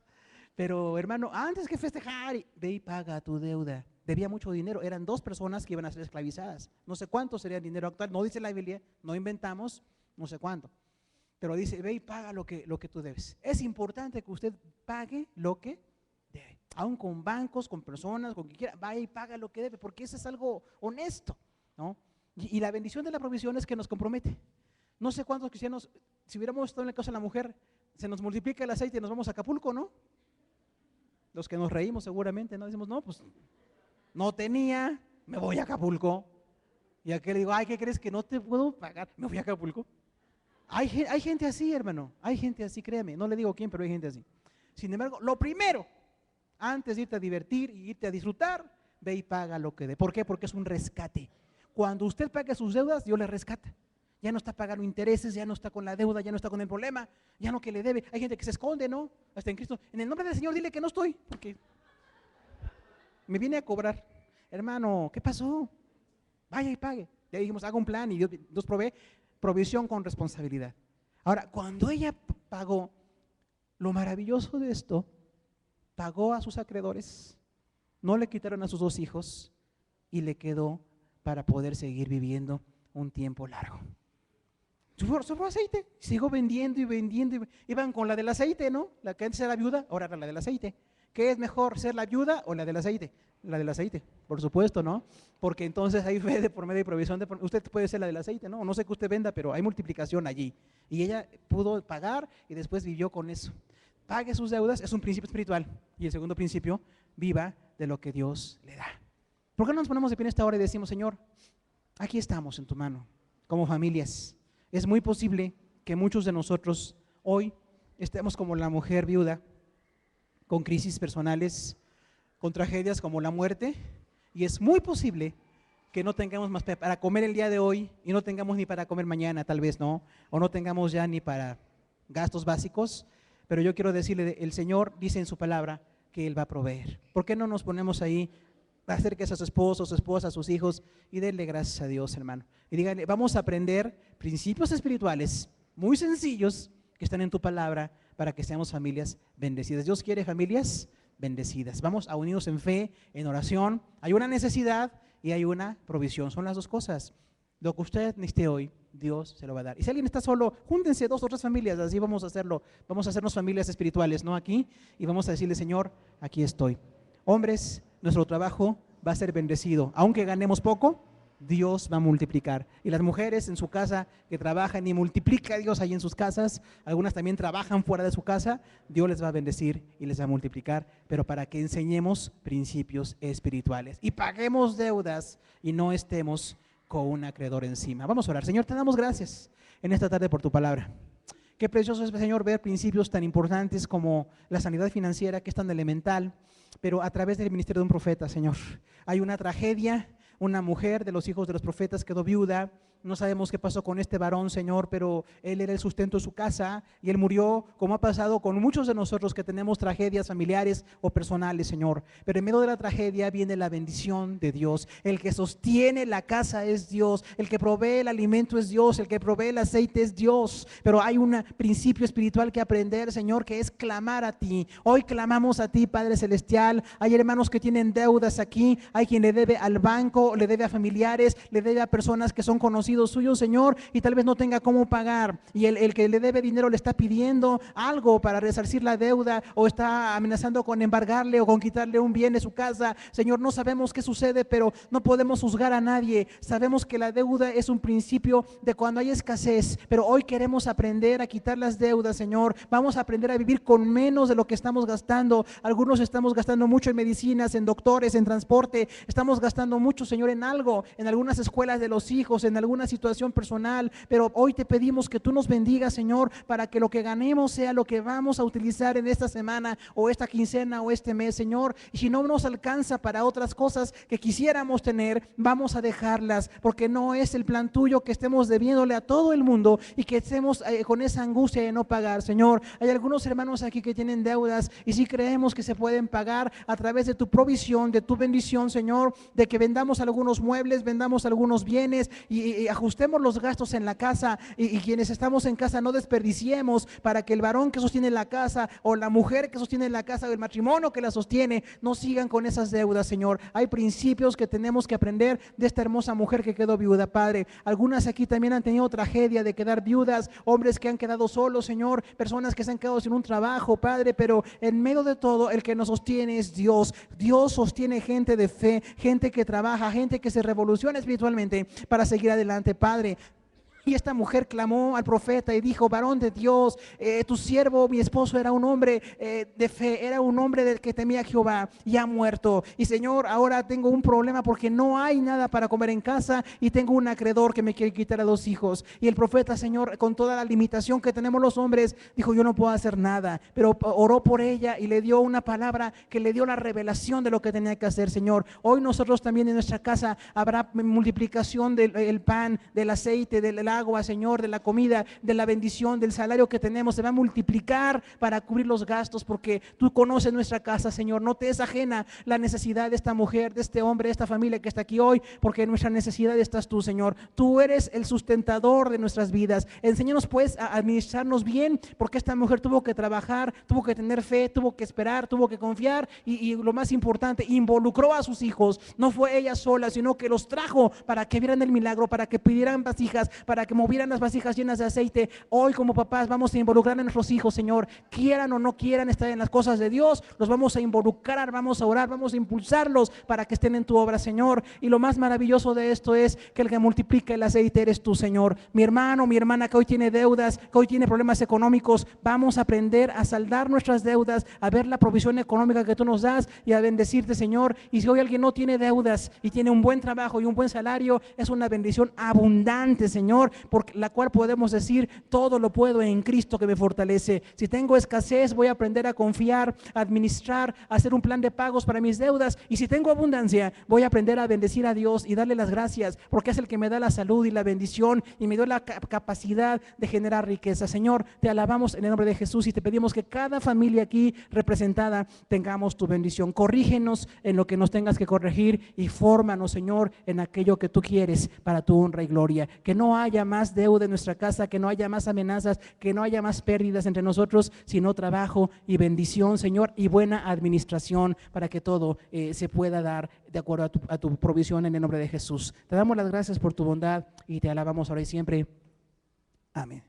Pero hermano, antes que festejar, ve y paga tu deuda. Debía mucho dinero, eran 2 personas que iban a ser esclavizadas. No sé cuánto sería el dinero actual, no dice la Biblia, no inventamos, no sé cuánto. Pero dice, ve y paga lo que tú debes. Es importante que usted pague lo que debe. Aún con bancos, con personas, con quien quiera, vaya y paga lo que debe, porque eso es algo honesto, ¿no? Y la bendición de la provisión es que nos compromete. No sé cuántos cristianos, si hubiéramos estado en el caso de la mujer, se nos multiplica el aceite y nos vamos a Acapulco, ¿no? Los que nos reímos seguramente, ¿no? Decimos, no, pues no tenía, me voy a Acapulco. Y aquel le digo, ay, ¿qué crees que no te puedo pagar? Me voy a Acapulco. Hay gente así, hermano, hay gente así, créame, no le digo quién, pero hay gente así. Sin embargo, lo primero, antes de irte a divertir y irte a disfrutar, ve y paga lo que dé. ¿Por qué? Porque es un rescate. Cuando usted pague sus deudas, Dios le rescata. Ya no está pagando intereses, ya no está con la deuda, ya no está con el problema, ya no que le debe. Hay gente que se esconde, ¿no? Hasta en Cristo. En el nombre del Señor, dile que no estoy, porque me viene a cobrar. Hermano, ¿qué pasó? Vaya y pague. Ya dijimos, haga un plan y Dios provee provisión con responsabilidad. Ahora, cuando ella pagó, lo maravilloso de esto, pagó a sus acreedores, no le quitaron a sus 2 hijos y le quedó para poder seguir viviendo un tiempo largo. Sobró aceite, sigo vendiendo y vendiendo. Iban con la del aceite, ¿no? La que antes era viuda, ahora era la del aceite. ¿Qué es mejor, ser la viuda o la del aceite? La del aceite, por supuesto, ¿no? Porque entonces hay fe de por medio y provisión de por medio. Usted puede ser la del aceite, ¿no? No sé qué usted venda, pero hay multiplicación allí. Y ella pudo pagar y después vivió con eso. Pague sus deudas, es un principio espiritual. Y el segundo principio, viva de lo que Dios le da. ¿Por qué no nos ponemos de pie en esta hora y decimos, Señor, aquí estamos en tu mano, como familias? Es muy posible que muchos de nosotros hoy estemos como la mujer viuda, con crisis personales, con tragedias como la muerte, y es muy posible que no tengamos más para comer el día de hoy y no tengamos ni para comer mañana, tal vez, ¿no? O no tengamos ya ni para gastos básicos, pero yo quiero decirle, el Señor dice en su palabra que Él va a proveer. ¿Por qué no nos ponemos ahí? Acérquese a su esposo, su esposa, a sus hijos y denle gracias a Dios, hermano. Y díganle, vamos a aprender principios espirituales muy sencillos que están en tu palabra para que seamos familias bendecidas. Dios quiere familias bendecidas. Vamos a unirnos en fe, en oración. Hay una necesidad y hay una provisión. Son las dos cosas. Lo que usted necesite hoy, Dios se lo va a dar. Y si alguien está solo, júntense 2 o 3 familias, así vamos a hacerlo. Vamos a hacernos familias espirituales, ¿no? Aquí, y vamos a decirle, Señor, aquí estoy. Hombres, nuestro trabajo va a ser bendecido. Aunque ganemos poco, Dios va a multiplicar. Y las mujeres en su casa que trabajan y multiplica a Dios ahí en sus casas, algunas también trabajan fuera de su casa, Dios les va a bendecir y les va a multiplicar, pero para que enseñemos principios espirituales y paguemos deudas y no estemos con un acreedor encima. Vamos a orar. Señor, te damos gracias en esta tarde por tu palabra. Qué precioso es, Señor, ver principios tan importantes como la sanidad financiera, que es tan elemental, pero a través del ministerio de un profeta, Señor. Hay una tragedia, una mujer de los hijos de los profetas quedó viuda. No sabemos qué pasó con este varón, Señor, pero él era el sustento de su casa y él murió, como ha pasado con muchos de nosotros que tenemos tragedias familiares o personales, Señor. Pero en medio de la tragedia viene la bendición de Dios. El que sostiene la casa es Dios, el que provee el alimento es Dios, el que provee el aceite es Dios. Pero hay un principio espiritual que aprender, Señor, que es clamar a ti. Hoy clamamos a ti, Padre Celestial. Hay hermanos que tienen deudas aquí, hay quien le debe al banco, le debe a familiares, le debe a personas que son conocidos suyos, Señor, y tal vez no tenga cómo pagar, y el que le debe dinero le está pidiendo algo para resarcir la deuda, o está amenazando con embargarle o con quitarle un bien de su casa. Señor, no sabemos qué sucede, pero no podemos juzgar a nadie. Sabemos que la deuda es un principio de cuando hay escasez, pero hoy queremos aprender a quitar las deudas, Señor. Vamos a aprender a vivir con menos de lo que estamos gastando. Algunos estamos gastando mucho en medicinas, en doctores, en transporte, estamos gastando mucho, Señor, en algo, en algunas escuelas de los hijos, en algunas situación personal, pero hoy te pedimos que tú nos bendigas, Señor, para que lo que ganemos sea lo que vamos a utilizar en esta semana o esta quincena o este mes, Señor. Y si no nos alcanza para otras cosas que quisiéramos tener, vamos a dejarlas, porque no es el plan tuyo que estemos debiéndole a todo el mundo y que estemos con esa angustia de no pagar, Señor. Hay algunos hermanos aquí que tienen deudas y sí creemos que se pueden pagar a través de tu provisión, de tu bendición, Señor, de que vendamos algunos muebles, vendamos algunos bienes y ajustemos los gastos en la casa, y quienes estamos en casa no desperdiciemos, para que el varón que sostiene la casa o la mujer que sostiene la casa o el matrimonio que la sostiene no sigan con esas deudas, Señor. Hay principios que tenemos que aprender de esta hermosa mujer que quedó viuda, Padre. Algunas aquí también han tenido tragedia de quedar viudas, hombres que han quedado solos, Señor, personas que se han quedado sin un trabajo, Padre, pero en medio de todo el que nos sostiene es Dios. Dios sostiene gente de fe, gente que trabaja, gente que se revoluciona espiritualmente para seguir adelante, Padre. Y esta mujer clamó al profeta y dijo: varón de Dios, tu siervo, mi esposo, era un hombre de fe, era un hombre del que temía a Jehová, y ha muerto. Y Señor, ahora tengo un problema porque no hay nada para comer en casa y tengo un acreedor que me quiere quitar a 2 hijos. Y el profeta, Señor, con toda la limitación que tenemos los hombres, dijo: yo no puedo hacer nada, pero oró por ella y le dio una palabra que le dio la revelación de lo que tenía que hacer. Señor, hoy nosotros también en nuestra casa habrá multiplicación del pan, del aceite, del agua, Señor, de la comida, de la bendición, del salario que tenemos. Se va a multiplicar para cubrir los gastos, porque tú conoces nuestra casa, Señor. No te es ajena la necesidad de esta mujer, de este hombre, de esta familia que está aquí hoy, porque en nuestra necesidad estás tú, Señor. Tú eres el sustentador de nuestras vidas. Enséñanos pues a administrarnos bien, porque esta mujer tuvo que trabajar, tuvo que tener fe, tuvo que esperar, tuvo que confiar y lo más importante, involucró a sus hijos. No fue ella sola, sino que los trajo para que vieran el milagro, para que pidieran vasijas, para que movieran las vasijas llenas de aceite. Hoy como papás vamos a involucrar a nuestros hijos, Señor, quieran o no quieran estar en las cosas de Dios, los vamos a involucrar, vamos a orar, vamos a impulsarlos para que estén en tu obra, Señor. Y lo más maravilloso de esto es que el que multiplica el aceite eres tú, Señor. Mi hermano, mi hermana que hoy tiene deudas, que hoy tiene problemas económicos, vamos a aprender a saldar nuestras deudas, a ver la provisión económica que tú nos das y a bendecirte, Señor. Y si hoy alguien no tiene deudas y tiene un buen trabajo y un buen salario, es una bendición abundante, Señor, por la cual podemos decir: todo lo puedo en Cristo que me fortalece. Si tengo escasez, voy a aprender a confiar, a administrar, a hacer un plan de pagos para mis deudas. Y si tengo abundancia, voy a aprender a bendecir a Dios y darle las gracias, porque es el que me da la salud y la bendición y me dio la capacidad de generar riqueza. Señor, te alabamos en el nombre de Jesús y te pedimos que cada familia aquí representada tengamos tu bendición. Corrígenos en lo que nos tengas que corregir y fórmanos, Señor, en aquello que tú quieres para tu honra y gloria. Que no haya más deuda en nuestra casa, que no haya más amenazas, que no haya más pérdidas entre nosotros, sino trabajo y bendición, Señor, y buena administración, para que todo se pueda dar de acuerdo a tu provisión, en el nombre de Jesús. Te damos las gracias por tu bondad y te alabamos ahora y siempre. Amén.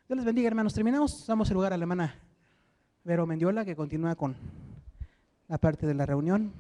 Dios les bendiga, hermanos. Terminamos. Damos el lugar a la hermana Vero Mendiola, que continúa con la parte de la reunión.